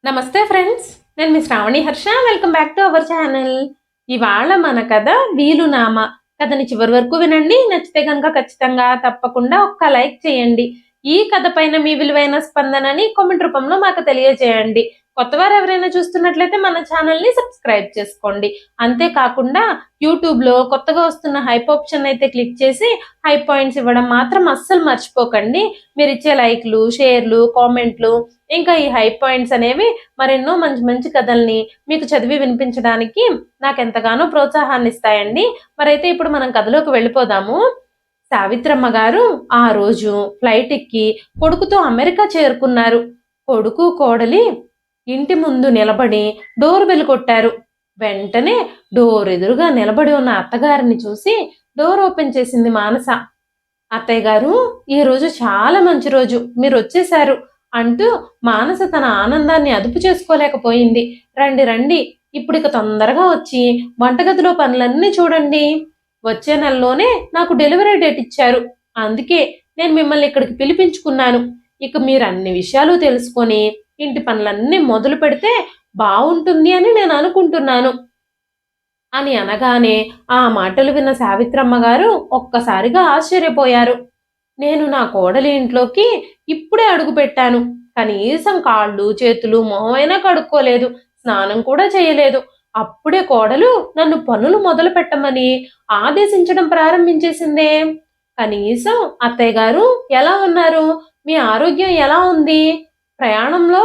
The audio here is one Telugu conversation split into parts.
నమస్తే ఫ్రెండ్స్, నేను మీ Shravani Harsha. Welcome back to our channel. ఇవాళ మన కథ వీలునామా. కథని చివరి వరకు వినండి. నచ్చితే కనుక ఖచ్చితంగా తప్పకుండా ఒక్క లైక్ చేయండి. ఈ కథ పైన మీ విలువైన స్పందనని కామెంట్ రూపంలో మాకు తెలియజేయండి. కొత్తవారు ఎవరైనా చూస్తున్నట్లయితే మన ఛానల్ని సబ్స్క్రైబ్ చేసుకోండి. అంతేకాకుండా యూట్యూబ్లో కొత్తగా వస్తున్న హైప్ ఆప్షన్ అయితే క్లిక్ చేసి హై పాయింట్స్ ఇవ్వడం మాత్రం అస్సలు మర్చిపోకండి. మీరు ఇచ్చే లైక్లు, షేర్లు, కామెంట్లు, ఇంకా ఈ హై పాయింట్స్ అనేవి మరెన్నో మంచి మంచి కథల్ని మీకు చదివి వినిపించడానికి నాకు ఎంతగానో ప్రోత్సాహాన్ని ఇస్తాయండి. మరైతే ఇప్పుడు మనం కథలోకి వెళ్ళిపోదాము. సావిత్రమ్మ గారు ఆ రోజు ఫ్లైట్ ఎక్కి కొడుకుతో అమెరికా చేరుకున్నారు. కొడుకు కోడలి ఇంటి ముందు నిలబడి డోర్ బెల్ కొట్టారు. వెంటనే డోర్ ఎదురుగా నిలబడి ఉన్న అత్తగారిని చూసి డోర్ ఓపెన్ చేసింది మానస. అత్తయ్య గారు, ఈ రోజు చాలా మంచి రోజు, మీరు వచ్చేశారు అంటూ మానస తన ఆనందాన్ని అదుపు చేసుకోలేకపోయింది. రండి రండి, ఇప్పుడు ఇక తొందరగా వచ్చి వంటగదిలో పనులన్నీ చూడండి. వచ్చే నెలలోనే నాకు డెలివరీ డేట్ ఇచ్చారు. అందుకే నేను మిమ్మల్ని ఇక్కడికి పిలిపించుకున్నాను. ఇక మీరు అన్ని విషయాలు తెలుసుకొని ఇంటి పనులన్నీ మొదలు పెడితే బాగుంటుంది అని నేను అనుకుంటున్నాను అని అనగానే ఆ మాటలు విన్న సావిత్రమ్మ గారు ఒక్కసారిగా ఆశ్చర్యపోయారు. నేను నా కోడలి ఇంట్లోకి ఇప్పుడే అడుగు పెట్టాను. కనీసం కాళ్ళు, చేతులు, మొహమైనా కడుక్కోలేదు, స్నానం కూడా చేయలేదు. అప్పుడే కోడలు నన్ను పనులు మొదలు పెట్టమని ఆదేశించడం ప్రారంభించేసిందే. కనీసం అత్తయ్య గారు ఎలా ఉన్నారు, మీ ఆరోగ్యం ఎలా ఉంది, ప్రయాణంలో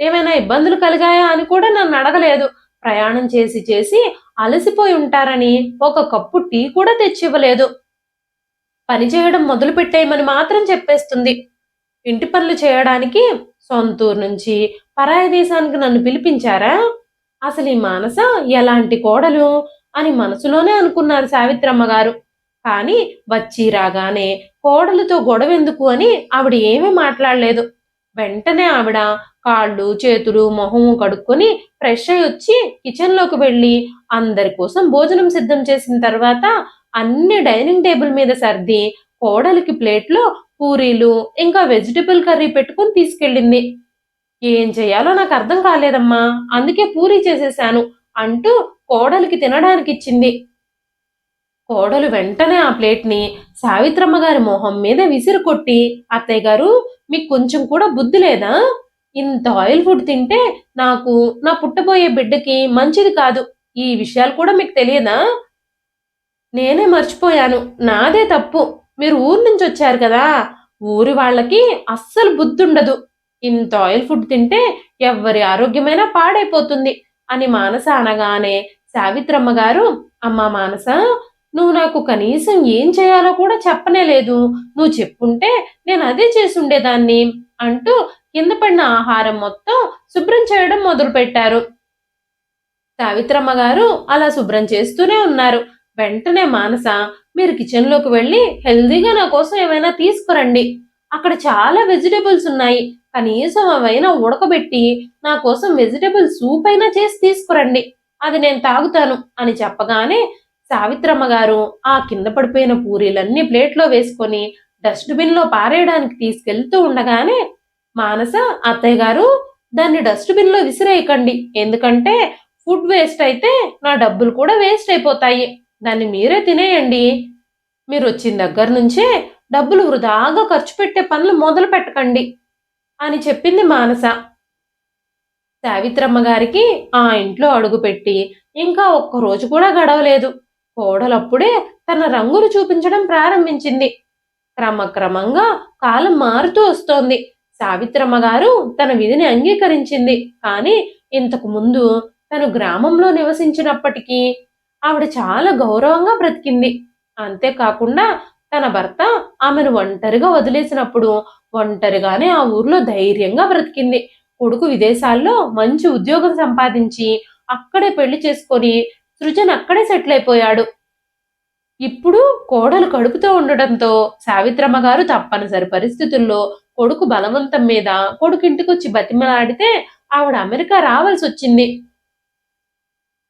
ఏమైనా ఇబ్బందులు కలిగాయా అని కూడా నన్ను అడగలేదు. ప్రయాణం చేసి చేసి అలసిపోయి ఉంటారని ఒక కప్పు టీ కూడా తెచ్చివ్వలేదు. పని చేయడం మొదలు పెట్టేయమని మాత్రం చెప్పేస్తుంది. ఇంటి పనులు చేయడానికి సొంతూరు నుంచి పరాయి దేశానికి నన్ను పిలిపించారా? అసలు ఈ మానస ఎలాంటి కోడలు అని మనసులోనే అనుకున్నారు సావిత్రమ్మ గారు. కానీ వచ్చి రాగానే కోడలతో గొడవెందుకు అని ఆవిడ ఏమీ మాట్లాడలేదు. వెంటనే ఆవిడ కాళ్ళు, చేతులు, మొహము కడుక్కొని ఫ్రెష్ అయి వచ్చి కిచెన్లోకి వెళ్ళి అందరి కోసం భోజనం సిద్ధం చేసిన తర్వాత అన్ని డైనింగ్ టేబుల్ మీద సర్ది కోడలికి ప్లేట్లో పూరీలు ఇంకా వెజిటబుల్ కర్రీ పెట్టుకుని తీసుకెళ్ళింది. ఏం చేయాలో నాకు అర్థం కాలేదమ్మా, అందుకే పూరీ చేసేశాను అంటూ కోడలికి తినడానికి ఇచ్చింది. కోడలు వెంటనే ఆ ప్లేట్ని సావిత్రమ్మ గారి మొహం మీద విసిరు కొట్టి, అత్తయ్య గారు, మీకు కొంచెం కూడా బుద్ధి లేదా? ఇంత ఆయిల్ ఫుడ్ తింటే నాకు, నా పుట్టబోయే బిడ్డకి మంచిది కాదు. ఈ విషయాలు కూడా మీకు తెలియదా? నేనే మర్చిపోయాను, నాదే తప్పు. మీరు ఊరు నుంచి వచ్చారు కదా, ఊరి వాళ్ళకి అస్సలు బుద్ధుండదు. ఇంత ఆయిల్ ఫుడ్ తింటే ఎవ్వరి ఆరోగ్యమైనా పాడైపోతుంది అని మానస అనగానే సావిత్రమ్మ గారు, అమ్మా మానస, నువ్వు నాకు కనీసం ఏం చేయాలో కూడా చెప్పనే లేదు. నువ్వు చెప్పుంటే నేను అదే చేసి ఉండేదాన్ని అంటూ కింద పడిన ఆహారం మొత్తం శుభ్రం చేయడం మొదలుపెట్టారు. సావిత్రమ్మ గారు అలా శుభ్రం చేస్తూనే ఉన్నారు. వెంటనే మానస, మీరు కిచెన్లోకి వెళ్ళి హెల్దీగా నా కోసం ఏమైనా తీసుకురండి. అక్కడ చాలా వెజిటేబుల్స్ ఉన్నాయి. కనీసం అవైనా ఉడకబెట్టి నా కోసం వెజిటేబుల్ సూప్ అయినా చేసి తీసుకురండి. అది నేను తాగుతాను అని చెప్పగానే సావిత్రమ్మ గారు ఆ కింద పడిపోయిన పూరీలన్నీ ప్లేట్లో వేసుకొని డస్ట్బిన్లో పారేయడానికి తీసుకెళ్తూ ఉండగానే మానస, అత్తయ్య గారు, దాన్ని డస్ట్బిన్లో విసిరేయకండి. ఎందుకంటే ఫుడ్ వేస్ట్ అయితే నా డబ్బులు కూడా వేస్ట్ అయిపోతాయి. దాన్ని మీరే తినేయండి. మీరు వచ్చిన దగ్గర నుంచే డబ్బులు వృధాగా ఖర్చు పెట్టే పనులు మొదలు పెట్టకండి అని చెప్పింది మానస. సావిత్రమ్మ గారికి ఆ ఇంట్లో అడుగుపెట్టి ఇంకా ఒక్కరోజు కూడా గడవలేదు. కోడలప్పుడే తన రంగులు చూపించడం ప్రారంభించింది. క్రమక్రమంగా కాలం మారుతూ వస్తోంది. సావిత్రమ్మ గారు తన విధిని అంగీకరించింది. కానీ ఇంతకు ముందు తను గ్రామంలో నివసించినప్పటికీ ఆవిడ చాలా గౌరవంగా బ్రతికింది. అంతేకాకుండా తన భర్త ఆమెను ఒంటరిగా వదిలేసినప్పుడు ఒంటరిగానే ఆ ఊర్లో ధైర్యంగా బ్రతికింది. కొడుకు విదేశాల్లో మంచి ఉద్యోగం సంపాదించి అక్కడే పెళ్లి చేసుకొని సృజన్ అక్కడే సెటిల్ అయిపోయాడు. ఇప్పుడు కోడలు కడుపుతో ఉండడంతో సావిత్రమ్మ గారు తప్పనిసరి పరిస్థితుల్లో కొడుకు బలవంతం మీద కొడుకింటికొచ్చి బతిమలాడితే ఆవిడ అమెరికా రావాల్సి వచ్చింది.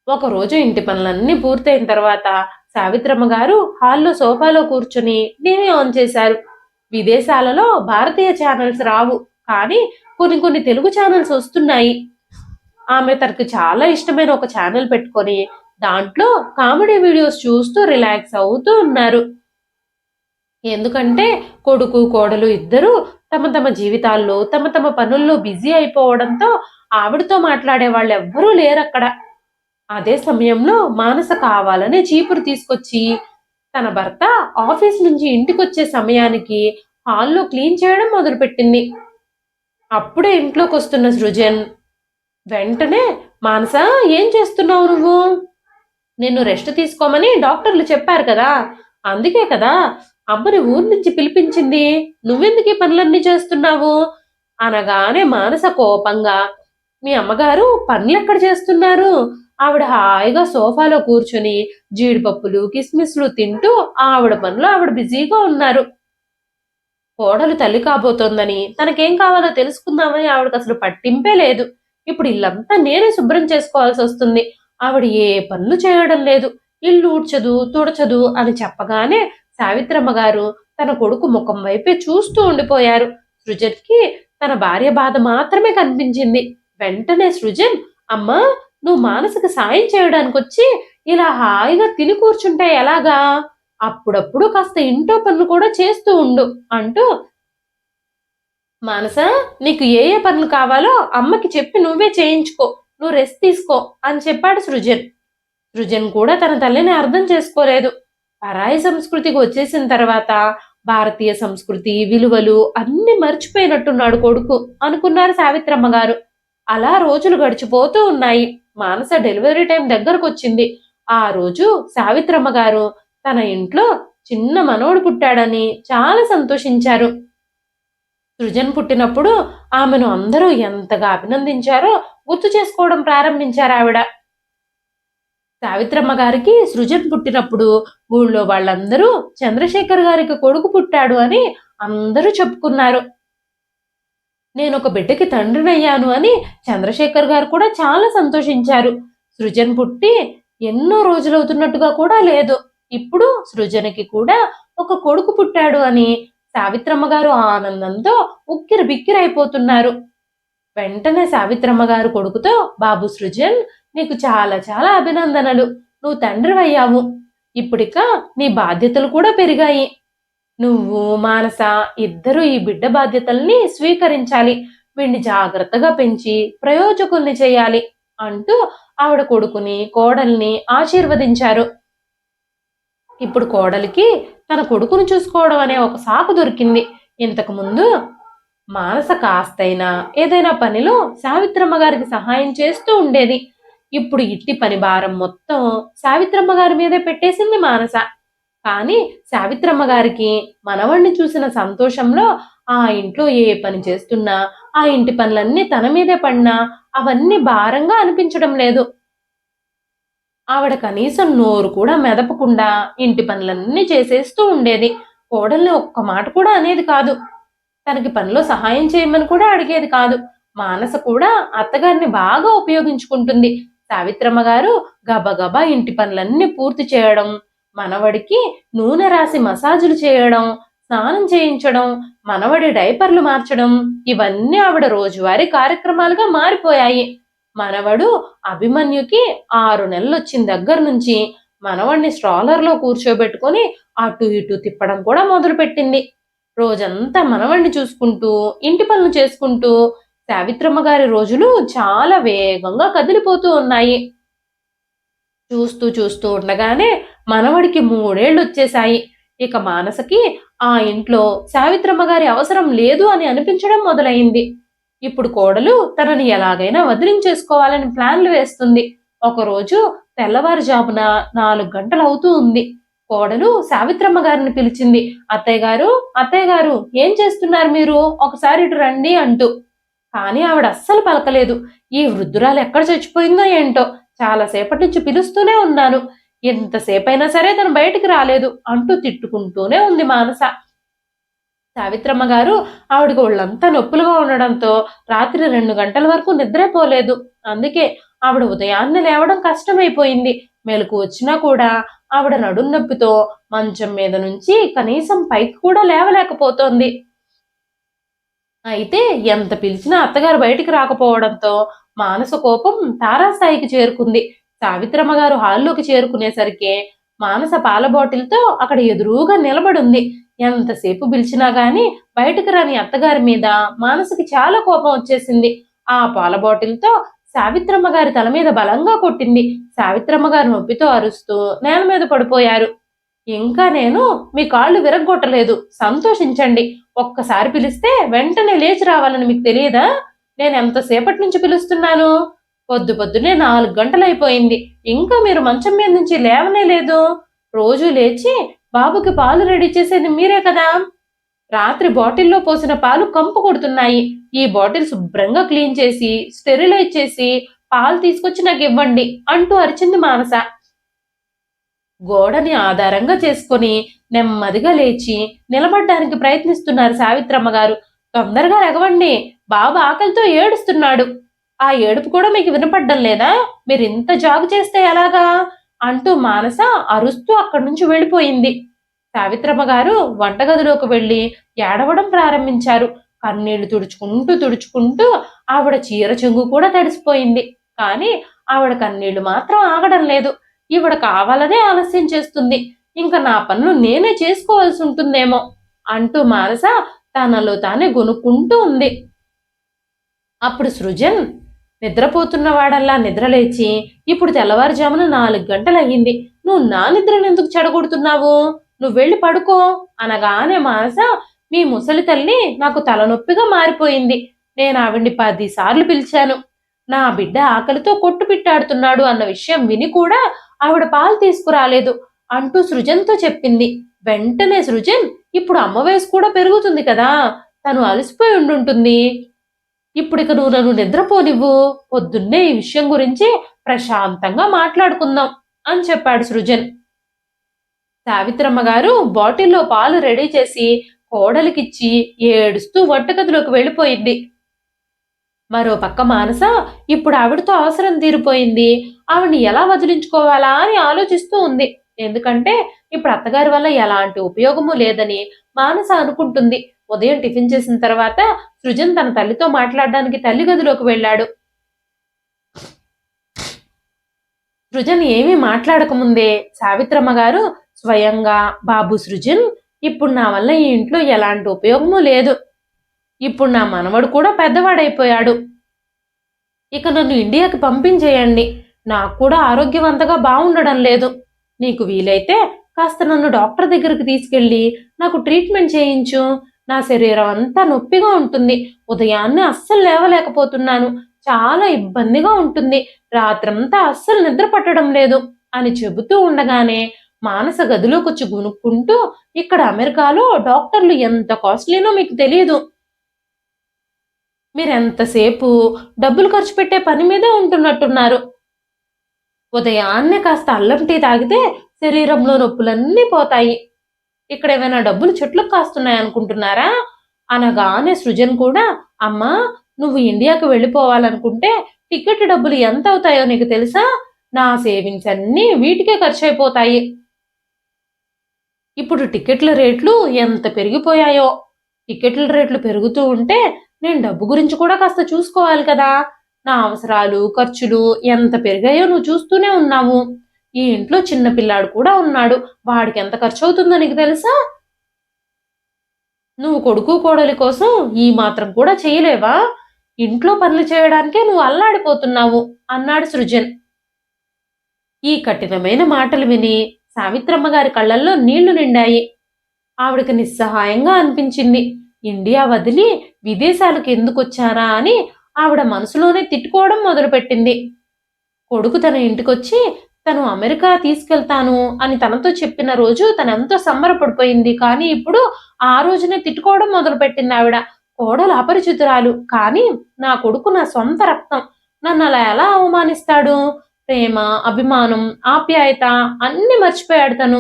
ఒకరోజు ఇంటి పనులన్నీ పూర్తయిన తర్వాత సావిత్రమ్మ గారు హాల్లో సోఫాలో కూర్చుని టీవీ ఆన్ చేశారు. విదేశాలలో భారతీయ ఛానల్స్ రావు, కానీ కొన్ని కొన్ని తెలుగు ఛానల్స్ వస్తున్నాయి. ఆమె తనకు చాలా ఇష్టమైన ఒక ఛానల్ పెట్టుకొని దాంట్లో కామెడీ వీడియోస్ చూస్తూ రిలాక్స్ అవుతూ ఉన్నారు. ఎందుకంటే కొడుకు కోడలు ఇద్దరు తమ తమ జీవితాల్లో తమ తమ పనుల్లో బిజీ అయిపోవడంతో ఆవిడతో మాట్లాడే వాళ్ళు ఎవ్వరూ లేరక్కడ. అదే సమయంలో మానస కావాలనే చీపురు తీసుకొచ్చి తన భర్త ఆఫీస్ నుంచి ఇంటికొచ్చే సమయానికి హాల్లో క్లీన్ చేయడం మొదలుపెట్టింది. అప్పుడే ఇంట్లోకి వస్తున్న సృజన్ వెంటనే, మానస, ఏం చేస్తున్నావు నువ్వు? నిన్ను రెస్ట్ తీసుకోమని డాక్టర్లు చెప్పారు కదా, అందుకే కదా అమ్మని ఊరి నుంచి పిలిపించింది. నువ్వెందుకు ఈ పనులన్నీ చేస్తున్నావు అనగానే మానస కోపంగా, మీ అమ్మగారు పనులెక్కడ చేస్తున్నారు? ఆవిడ హాయిగా సోఫాలో కూర్చొని జీడిపప్పులు కిస్మిస్లు తింటూ ఆవిడ పనులు ఆవిడ బిజీగా ఉన్నారు. కోడలు తల్లి కాబోతోందని తనకేం కావాలో తెలుసుకుందామని ఆవిడకి అసలు పట్టింపే లేదు. ఇప్పుడు ఇల్లంతా నేనే శుభ్రం చేసుకోవాల్సి వస్తుంది. ఆవిడ ఏ పనులు చేయడం లేదు. ఇల్లు ఊడ్చదు తుడచదు అని చెప్పగానే సావిత్రమ్మ గారు తన కొడుకు ముఖం వైపే చూస్తూ ఉండిపోయారు. సృజన్కి తన భార్య బాధ మాత్రమే కనిపించింది. వెంటనే సృజన్, అమ్మా, నువ్వు మానసిక సాయం చేయడానికి వచ్చి ఇలా హాయిగా తిని కూర్చుంటే ఎలాగా? అప్పుడప్పుడు కాస్త ఇంట్లో పనులు కూడా చేస్తూ ఉండు అంటూ, మానస, నీకు ఏ ఏ పనులు కావాలో అమ్మకి చెప్పి నువ్వే చేయించుకో, నువ్వు రెస్ట్ తీసుకో అని చెప్పాడు సృజన్. సృజన్ కూడా తన తల్లిని అర్థం చేసుకోలేదు. పరాయి సంస్కృతికి వచ్చేసిన తర్వాత భారతీయ సంస్కృతి విలువలు అన్ని మర్చిపోయినట్టున్నాడు కొడుకు అనుకున్నారు సావిత్రమ్మ గారు. అలా రోజులు గడిచిపోతూ ఉన్నాయి. మానస డెలివరీ టైం దగ్గరకు వచ్చింది. ఆ రోజు సావిత్రమ్మ గారు తన ఇంట్లో చిన్న మనవడు పుట్టాడని చాలా సంతోషించారు. సృజన్ పుట్టినప్పుడు ఆమెను అందరూ ఎంతగా అభినందించారో గుర్తు చేసుకోవడం ప్రారంభించారు ఆవిడ. సావిత్రమ్మ గారికి సృజన్ పుట్టినప్పుడు ఊళ్ళో వాళ్ళందరూ చంద్రశేఖర్ గారికి కొడుకు పుట్టాడు అని అందరూ చెప్పుకున్నారు. నేను ఒక బిడ్డకి తండ్రినయ్యాను అని చంద్రశేఖర్ గారు కూడా చాలా సంతోషించారు. సృజన్ పుట్టి ఎన్నో రోజులవుతున్నట్టుగా కూడా లేదు. ఇప్పుడు సృజనకి కూడా ఒక కొడుకు పుట్టాడు అని సావిత్రమ్మ గారు ఆనందంతో ఉక్కిరి బిక్కిరైపోతున్నారు. వెంటనే సావిత్రమ్మ గారు కొడుకుతో, బాబు సృజన్, నీకు చాలా చాలా అభినందనలు. నువ్వు తండ్రివయ్యావు. ఇప్పుడిక నీ బాధ్యతలు కూడా పెరిగాయి. నువ్వు మానస ఇద్దరు ఈ బిడ్డ బాధ్యతల్ని స్వీకరించాలి. వీడిని జాగ్రత్తగా పెంచి ప్రయోజకుల్ని చేయాలి అంటూ ఆవిడ కొడుకుని కోడల్ని ఆశీర్వదించారు. ఇప్పుడు కోడలికి తన కొడుకును చూసుకోవడం అనే ఒక సాకు దొరికింది. ఇంతకు ముందు మానస కాస్తైనా ఏదైనా పనిలో సావిత్రమ్మ గారికి సహాయం చేస్తూ ఉండేది. ఇప్పుడు ఇట్టి పని భారం మొత్తం సావిత్రమ్మ గారి మీదే పెట్టేసింది మానస. కానీ సావిత్రమ్మ గారికి మనవణ్ణి చూసిన సంతోషంలో ఆ ఇంట్లో ఏ పని చేస్తున్నా ఆ ఇంటి పనులన్నీ తన మీదే పడినా అవన్నీ భారంగా అనిపించడం లేదు. ఆవిడ కనీసం నోరు కూడా మెదపకుండా ఇంటి పనులన్నీ చేసేస్తూ ఉండేది. కోడల్ని ఒక్క మాట కూడా అనేది కాదు. తనకి పనిలో సహాయం చేయమని కూడా అడిగేది కాదు. మానస కూడా అత్తగారిని బాగా ఉపయోగించుకుంటుంది. సావిత్రమ్మ గారు గబగబా ఇంటి పనులన్నీ పూర్తి చేయడం, మనవడికి నూనె రాసి మసాజులు చేయడం, స్నానం చేయించడం, మనవడి డైపర్లు మార్చడం, ఇవన్నీ ఆవిడ రోజువారీ కార్యక్రమాలుగా మారిపోయాయి. మనవడు అభిమన్యుకి 6 నెలలు వచ్చిన దగ్గర నుంచి మనవడిని స్ట్రాలర్లో కూర్చోబెట్టుకొని అటు ఇటు తిప్పడం కూడా మొదలుపెట్టింది. రోజంతా మనవణ్ణి చూసుకుంటూ ఇంటి పనులు చేసుకుంటూ సావిత్రమ్మ గారి రోజులు చాలా వేగంగా కదిలిపోతూ ఉన్నాయి. చూస్తూ చూస్తూ ఉండగానే మనవడికి 3 ఏళ్ళు వచ్చేశాయి. ఇక మానసకి ఆ ఇంట్లో సావిత్రమ్మ గారి అవసరం లేదు అని అనిపించడం మొదలైంది. ఇప్పుడు కోడలు తనని ఎలాగైనా వదిలించేసుకోవాలని ప్లాన్లు వేస్తుంది. ఒకరోజు తెల్లవారుజామున 4 గంటలు అవుతూ ఉంది. కోడలు సావిత్రమ్మ గారిని పిలిచింది. అత్తయ్య గారు, అత్తయ్య గారు, ఏం చేస్తున్నారు మీరు? ఒకసారి ఇటు రండి అంటూ. కానీ ఆవిడ అస్సలు పలకలేదు. ఈ వృద్ధురాలు ఎక్కడ చచ్చిపోయిందో ఏంటో, చాలాసేపటి నుంచి పిలుస్తూనే ఉన్నాను, ఎంతసేపైనా సరే తను బయటికి రాలేదు అంటూ తిట్టుకుంటూనే ఉంది మానస. సావిత్రమ్మ గారు ఆవిడకి ఒళ్ళంతా నొప్పులుగా ఉండడంతో రాత్రి 2 గంటల వరకు నిద్రపోలేదు. అందుకే ఆవిడ ఉదయాన్నే లేవడం కష్టమైపోయింది. మెలకు వచ్చినా కూడా ఆవిడ నడుం నొప్పితో మంచం మీద నుంచి కనీసం పైకి కూడా లేవలేకపోతోంది. అయితే ఎంత పిలిచినా అత్తగారు బయటికి రాకపోవడంతో మానస కోపం తారాస్థాయికి చేరుకుంది. సావిత్రమ్మ గారు హాల్లోకి చేరుకునేసరికి మానస పాల బాటిల్తో అక్కడ ఎదురుగా నిలబడుంది. ఎంతసేపు పిలిచినా గాని బయటకు రాని అత్తగారి మీద మానసకి చాలా కోపం వచ్చేసింది. ఆ పాల బాటిల్తో సావిత్రమ్మ గారి తల మీద బలంగా కొట్టింది. సావిత్రమ్మ గారు నొప్పితో అరుస్తూ నేల మీద పడిపోయారు. ఇంకా నేను మీ కాళ్ళు విరగ్గొట్టలేదు, సంతోషించండి. ఒక్కసారి పిలిస్తే వెంటనే లేచి రావాలని మీకు తెలియదా? నేను ఎంతసేపటి నుంచి పిలుస్తున్నాను? పొద్దునే 4 గంటలైపోయింది, ఇంకా మీరు మంచం మీద నుంచి లేవనే లేదు. రోజు లేచి బాబుకి పాలు రెడీ చేసేది మీరే కదా. రాత్రి బాటిల్లో పోసిన పాలు కంపు కొడుతున్నాయి. ఈ బాటిల్ శుభ్రంగా క్లీన్ చేసి స్టెరిలైజ్ చేసి పాలు తీసుకొచ్చి నాకు ఇవ్వండి అంటూ అరిచింది మానస. గోడని ఆధారంగా చేసుకొని నెమ్మదిగా లేచి నిలబడ్డానికి ప్రయత్నిస్తున్నారు సావిత్రమ్మ గారు. తొందరగా ఎగవండి, బాబు ఆకలితో ఏడుస్తున్నాడు. ఆ ఏడుపు కూడా మీకు వినపడ్డం లేదా? మీరు ఇంత జాగు చేస్తే ఎలాగా అంటూ మానస అరుస్తూ అక్కడి నుంచి వెళ్ళిపోయింది. సావిత్రమ్మ గారు వంటగదిలోకి వెళ్లి ఏడవడం ప్రారంభించారు. కన్నీళ్లు తుడుచుకుంటూ ఆవిడ చీర చెంగు కూడా తడిసిపోయింది. కానీ ఆవిడ కన్నీళ్లు మాత్రం ఆగడం లేదు. ఈవిడ కావాలనే ఆలస్యం చేస్తుంది, ఇంకా నా పనులు నేనే చేసుకోవాల్సి ఉంటుందేమో అంటూ మానస తనలో తానే గొనుక్కుంటూ ఉంది. అప్పుడు సృజన్ నిద్రపోతున్నవాడల్లా నిద్రలేచి, ఇప్పుడు తెల్లవారుజామున 4 గంటలయ్యింది, నువ్వు నా నిద్రను ఎందుకు చెడగొడుతున్నావు? నువ్వు వెళ్ళి పడుకో అనగానే మానస, మీ ముసలి తల్లి నాకు తలనొప్పిగా మారిపోయింది. నేను ఆవిడ్ని 10 సార్లు పిలిచాను. నా బిడ్డ ఆకలితో కొట్టుపిట్టాడుతున్నాడు అన్న విషయం విని కూడా ఆవిడ పాలు తీసుకురాలేదు అంటూ సృజన్తో చెప్పింది. వెంటనే సృజన్, ఇప్పుడు అమ్మ వయసు కూడా పెరుగుతుంది కదా, తను అలసిపోయి ఉండుంటుంది. ఇప్పుడిక నువ్వు నన్ను నిద్రపోనివ్వు, పొద్దున్నే ఈ విషయం గురించి ప్రశాంతంగా మాట్లాడుకుందాం అని చెప్పాడు సృజన్. సావిత్రమ్మ గారు బాటిల్లో పాలు రెడీ చేసి కోడలికిచ్చి ఏడుస్తూ వంటగదిలోకి వెళ్ళిపోయింది. మరో పక్క మానస ఇప్పుడు ఆవిడతో అవసరం తీరిపోయింది, ఆవిడ్ని ఎలా వదిలించుకోవాలా అని ఆలోచిస్తూ ఉంది. ఎందుకంటే ఇప్పుడు అత్తగారి వల్ల ఎలాంటి ఉపయోగము లేదని మానస అనుకుంటుంది. ఉదయం టిఫిన్ చేసిన తర్వాత సృజన్ తన తల్లితో మాట్లాడడానికి తల్లి గదిలోకి వెళ్ళాడు. సృజన్ ఏమీ మాట్లాడకముందే సావిత్రమ్మ గారు స్వయంగా, బాబు సృజన్, ఇప్పుడు నా వల్ల ఈ ఇంట్లో ఎలాంటి ఉపయోగము లేదు. ఇప్పుడు నా మనవడు కూడా పెద్దవాడైపోయాడు. ఇక నన్ను ఇండియాకి పంపించేయండి. నాకు కూడా ఆరోగ్యవంతంగా బాగుండడం లేదు. నీకు వీలైతే కాస్త నన్ను డాక్టర్ దగ్గరికి తీసుకెళ్ళి నాకు ట్రీట్మెంట్ చేయించు. నా శరీరం అంతా నొప్పిగా ఉంటుంది. ఉదయాన్నే అస్సలు లేవలేకపోతున్నాను. చాలా ఇబ్బందిగా ఉంటుంది. రాత్రంతా అస్సలు నిద్ర పట్టడం లేదు అని చెబుతూ ఉండగానే మానస గదిలోకొచ్చి గునుక్కుంటూ, ఇక్కడ అమెరికాలో డాక్టర్లు ఎంత కాస్ట్లీనో మీకు తెలియదు. మీరెంతసేపు డబ్బులు ఖర్చు పెట్టే పని మీదే ఉంటున్నట్టున్నారు. ఉదయాన్నే కాస్త అల్లం టీ తాగితే శరీరంలో నొప్పులన్నీ పోతాయి. ఇక్కడ ఏమైనా డబ్బులు చెట్లకు కాస్తున్నాయనుకుంటున్నారా అనగానే సృజన్ కూడా, అమ్మా, నువ్వు ఇండియాకు వెళ్ళిపోవాలనుకుంటే టికెట్ డబ్బులు ఎంత అవుతాయో నీకు తెలుసా? నా సేవింగ్స్ అన్నీ వీటికే ఖర్చు అయిపోతాయి. ఇప్పుడు టికెట్ల రేట్లు ఎంత పెరిగిపోయాయో. టికెట్ల రేట్లు పెరుగుతూ ఉంటే నేను డబ్బు గురించి కూడా కాస్త చూసుకోవాలి కదా. నా అవసరాలు, ఖర్చులు ఎంత పెరిగాయో నువ్వు చూస్తూనే ఉన్నావు. ఈ ఇంట్లో చిన్న పిల్లాడు కూడా ఉన్నాడు, వాడికి ఎంత ఖర్చు అవుతుందో నీకు తెలుసా? నువ్వు కొడుకు కోడలి కోసం ఈ మాత్రం కూడా చేయలేవా? ఇంట్లో పనులు చేయడానికే నువ్వు అల్లాడిపోతున్నావు అన్నాడు సృజన్. ఈ కఠినమైన మాటలు విని సావిత్రమ్మ గారి కళ్ళల్లో నీళ్లు నిండాయి. ఆవిడకి నిస్సహాయంగా అనిపించింది. ఇండియా వదిలి విదేశాలకు ఎందుకొచ్చారా అని ఆవిడ మనసులోనే తిట్టుకోవడం మొదలుపెట్టింది. కొడుకు తన ఇంటికొచ్చి తను అమెరికా తీసుకెళ్తాను అని తనతో చెప్పిన రోజు తనెంతో సంబరపడిపోయింది. కానీ ఇప్పుడు ఆ రోజునే తిట్టుకోవడం మొదలుపెట్టింది ఆవిడ. కోడలు అపరిచితురాలు, కానీ నా కొడుకు నా సొంత రక్తం, నన్ను అలా ఎలా అవమానిస్తాడు? ప్రేమ, అభిమానం, ఆప్యాయత అన్ని మర్చిపోయాడు తను.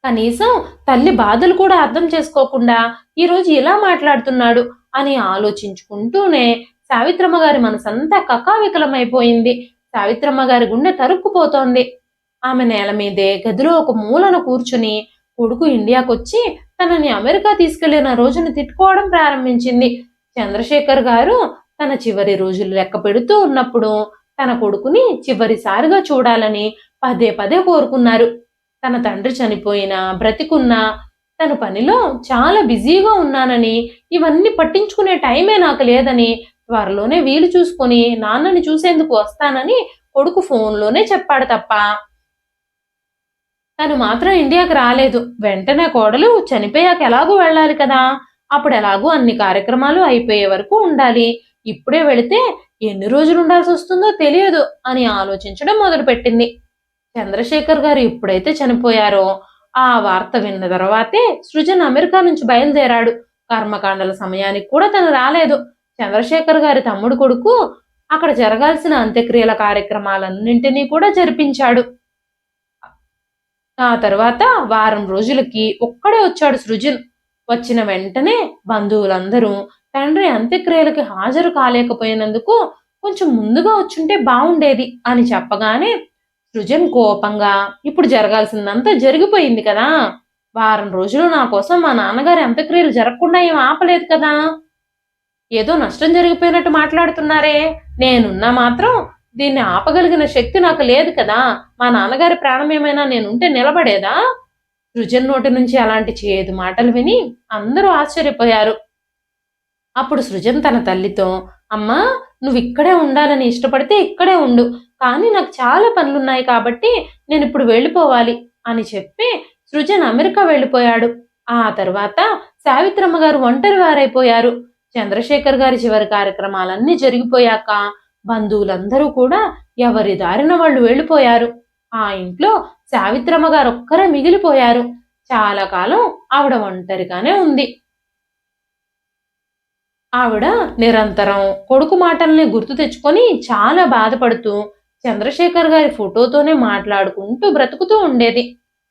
కనీసం తల్లి బాధలు కూడా అర్థం చేసుకోకుండా ఈరోజు ఇలా మాట్లాడుతున్నాడు అని ఆలోచించుకుంటూనే సావిత్రమ్మ గారి మనసంతా కకావికలమైపోయింది. సావిత్రమ్మ గారి గుండె తరుక్కుపోతోంది. ఆమె నేల మీదే గదిలో ఒక మూలన కూర్చుని కొడుకు ఇండియాకొచ్చి తనని అమెరికా తీసుకెళ్లిన రోజును తిట్టుకోవడం ప్రారంభించింది. చంద్రశేఖర్ గారు తన చివరి రోజులు లెక్క పెడుతూ ఉన్నప్పుడు తన కొడుకుని చివరిసారిగా చూడాలని పదే పదే కోరుకున్నారు. తన తండ్రి చనిపోయినా బ్రతికున్నా తన పనిలో చాలా బిజీగా ఉన్నానని, ఇవన్నీ పట్టించుకునే టైమే నాకు లేదని, త్వరలోనే వీలు చూసుకొని నాన్నని చూసేందుకు వస్తానని కొడుకు ఫోన్లోనే చెప్పాడు తప్ప తను మాత్రం ఇండియాకి రాలేదు. వెంటనే కోడలు చనిపోయాక ఎలాగూ వెళ్ళాలి కదా, అప్పుడు ఎలాగూ అన్ని కార్యక్రమాలు అయిపోయే వరకు ఉండాలి. ఇప్పుడే వెళితే ఎన్ని రోజులు ఉండాల్సి వస్తుందో తెలియదు అని ఆలోచించడం మొదలుపెట్టింది. చంద్రశేఖర్ గారు ఎప్పుడైతే చనిపోయారో ఆ వార్త విన్న తర్వాతే సృజన్ అమెరికా నుంచి బయలుదేరాడు. కర్మకాండల సమయానికి కూడా తను రాలేదు. చంద్రశేఖర్ గారి తమ్ముడు కొడుకు అక్కడ జరగాల్సిన అంత్యక్రియల కార్యక్రమాలన్నింటినీ కూడా జరిపించాడు. ఆ తర్వాత వారం రోజులకి ఒక్కడే వచ్చాడు సృజన్. వచ్చిన వెంటనే బంధువులందరూ తండ్రి అంత్యక్రియలకి హాజరు కాలేకపోయినందుకు కొంచెం ముందుగా వచ్చుంటే బాగుండేది అని చెప్పగానే సృజన్ కోపంగా, ఇప్పుడు జరగాల్సిందంతా జరిగిపోయింది కదా, వారం రోజులు నా కోసం మా నాన్నగారి అంత్యక్రియలు జరగకుండా ఏం ఆపలేదు కదా, ఏదో నష్టం జరిగిపోయినట్టు మాట్లాడుతున్నారే, నేనున్నా మాత్రం దీన్ని ఆపగలిగిన శక్తి నాకు లేదు కదా, మా నాన్నగారి ప్రాణం ఏమైనా నేనుంటే నిలబడేదా? సృజన్ నోటి నుంచి అలాంటి చేదు మాటలు విని అందరూ ఆశ్చర్యపోయారు. అప్పుడు సృజన్ తన తల్లితో, అమ్మా నువ్వు ఇక్కడే ఉండాలని ఇష్టపడితే ఇక్కడే ఉండు, కానీ నాకు చాలా పనులున్నాయి కాబట్టి నేను ఇప్పుడు వెళ్ళిపోవాలి అని చెప్పి సృజన్ అమెరికా వెళ్ళిపోయాడు. ఆ తర్వాత సావిత్రమ్మ గారు ఒంటరి వారైపోయారు. చంద్రశేఖర్ గారి చివరి కార్యక్రమాలన్నీ జరిగిపోయాక బంధువులందరూ కూడా ఎవరి దారిన వాళ్ళు వెళ్ళిపోయారు. ఆ ఇంట్లో సావిత్రమ్మ గారు ఒక్కరే మిగిలిపోయారు. చాలా కాలం ఆవిడ ఒంటరిగానే ఉంది. ఆవిడ నిరంతరం కొడుకు మాటల్ని గుర్తు తెచ్చుకొని చాలా బాధపడుతూ చంద్రశేఖర్ గారి ఫోటోతోనే మాట్లాడుకుంటూ బ్రతుకుతూ ఉండేది.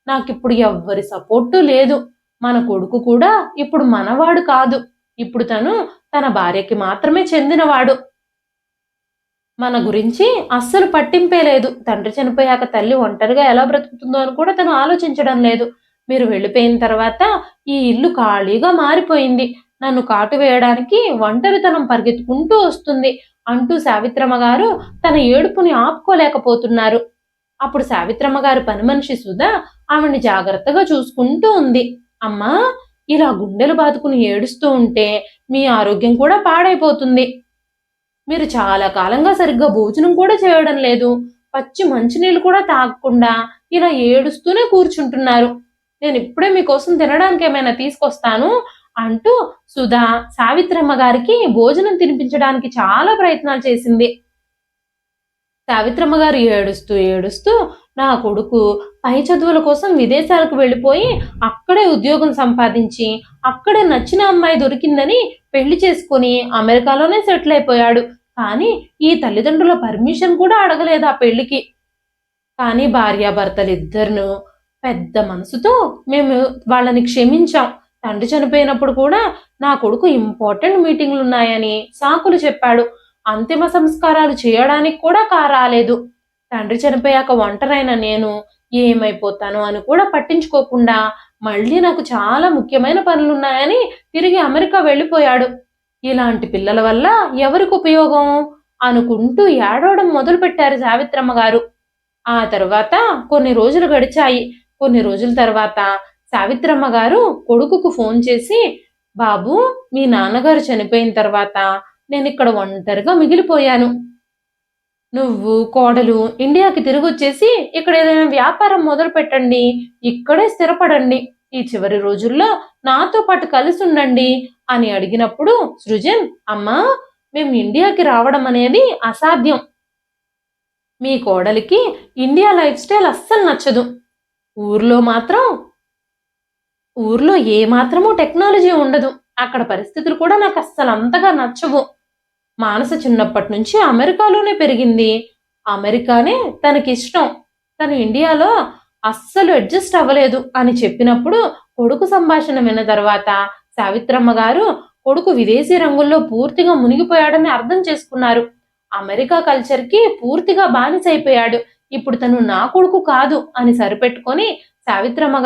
నాకిప్పుడు ఎవ్వరి సపోర్టు లేదు, మన కొడుకు కూడా ఇప్పుడు మనవాడు కాదు, ఇప్పుడు తను తన భార్యకి మాత్రమే చెందినవాడు, మన గురించి అస్సలు పట్టింపే లేదు, తండ్రి చనిపోయాక తల్లి ఒంటరిగా ఎలా బ్రతుకుతుందో అని కూడా తను ఆలోచించడం లేదు. మీరు వెళ్ళిపోయిన తర్వాత ఈ ఇల్లు ఖాళీగా మారిపోయింది, నన్ను కాటు వేయడానికి ఒంటరితనం పరిగెత్తుకుంటూ వస్తుంది అంటూ సావిత్రమ్మ గారు తన ఏడుపుని ఆపుకోలేకపోతున్నారు. అప్పుడు సావిత్రమ్మ గారి పని మనిషి సుధా ఆవిడ్ని జాగ్రత్తగా చూసుకుంటూ ఉంది. అమ్మా, ఇలా గుండెలు బాదుకుని ఏడుస్తూ ఉంటే మీ ఆరోగ్యం కూడా పాడైపోతుంది, మీరు చాలా కాలంగా సరిగ్గా భోజనం కూడా చేయడం లేదు, పచ్చి మంచినీళ్ళు కూడా తాగకుండా ఇలా ఏడుస్తూనే కూర్చుంటున్నారు, నేను ఇప్పుడే మీకోసం తినడానికి ఏమైనా తీసుకొస్తాను అంటూ సుధా సావిత్రమ్మ గారికి భోజనం తినిపించడానికి చాలా ప్రయత్నాలు చేసింది. సావిత్రమ్మ గారు ఏడుస్తూ ఏడుస్తూ నా కొడుకు పై చదువుల కోసం విదేశాలకు వెళ్ళిపోయి అక్కడే ఉద్యోగం సంపాదించి అక్కడే నచ్చిన అమ్మాయి దొరికిందని పెళ్లి చేసుకుని అమెరికాలోనే సెటిల్ అయిపోయాడు, కానీ ఈ తల్లిదండ్రుల పర్మిషన్ కూడా అడగలేదు ఆ పెళ్లికి. కానీ భార్యాభర్తలిద్దరును పెద్ద మనసుతో మేము వాళ్ళని క్షమించాం, తండ్రి చనిపోయినప్పుడు కూడా నా కొడుకు ఇంపార్టెంట్ మీటింగ్లు ఉన్నాయని సాకులు చెప్పాడు, అంతిమ సంస్కారాలు చేయడానికి కూడా రాలేదు, తండ్రి చనిపోయాక ఒంటరైన నేను ఏమైపోతాను అని కూడా పట్టించుకోకుండా మళ్ళీ నాకు చాలా ముఖ్యమైన పనులున్నాయని తిరిగి అమెరికా వెళ్ళిపోయాడు, ఇలాంటి పిల్లల వల్ల ఎవరికి ఉపయోగం అనుకుంటూ ఏడవడం మొదలుపెట్టారు సావిత్రమ్మ గారు. ఆ తర్వాత కొన్ని రోజులు గడిచాయి. కొన్ని రోజుల తర్వాత సావిత్రమ్మ గారు కొడుకుకు ఫోన్ చేసి, బాబు మీ నాన్నగారు చనిపోయిన తర్వాత నేను ఇక్కడ ఒంటరిగా మిగిలిపోయాను, నువ్వు కోడలు ఇండియాకి తిరిగి వచ్చేసి ఇక్కడ ఏదైనా వ్యాపారం మొదలు పెట్టండి, ఇక్కడే స్థిరపడండి, ఈ చివరి రోజుల్లో నాతో పాటు కలిసి ఉండండి అని అడిగినప్పుడు సృజన్, అమ్మా మేము ఇండియాకి రావడం అనేది అసాధ్యం, మీ కోడలికి ఇండియా లైఫ్ స్టైల్ అస్సలు నచ్చదు, ఊర్లో ఏ మాత్రమూ టెక్నాలజీ ఉండదు, అక్కడ పరిస్థితులు కూడా నాకు అస్సలు అంతగా నచ్చవు, మానస చిన్నప్పటి నుంచి అమెరికాలోనే పెరిగింది, అమెరికానే తనకిష్టం, తను ఇండియాలో అస్సలు అడ్జస్ట్ అవ్వలేదు అని చెప్పినప్పుడు కొడుకు సంభాషణ విన్న తర్వాత సావిత్రమ్మ గారు కొడుకు విదేశీ రంగుల్లో పూర్తిగా మునిగిపోయాడని అర్థం చేసుకున్నారు. అమెరికా కల్చర్కి పూర్తిగా బానిసైపోయాడు, ఇప్పుడు తను నా కొడుకు కాదు అని సరిపెట్టుకొని సావిత్రమ్మ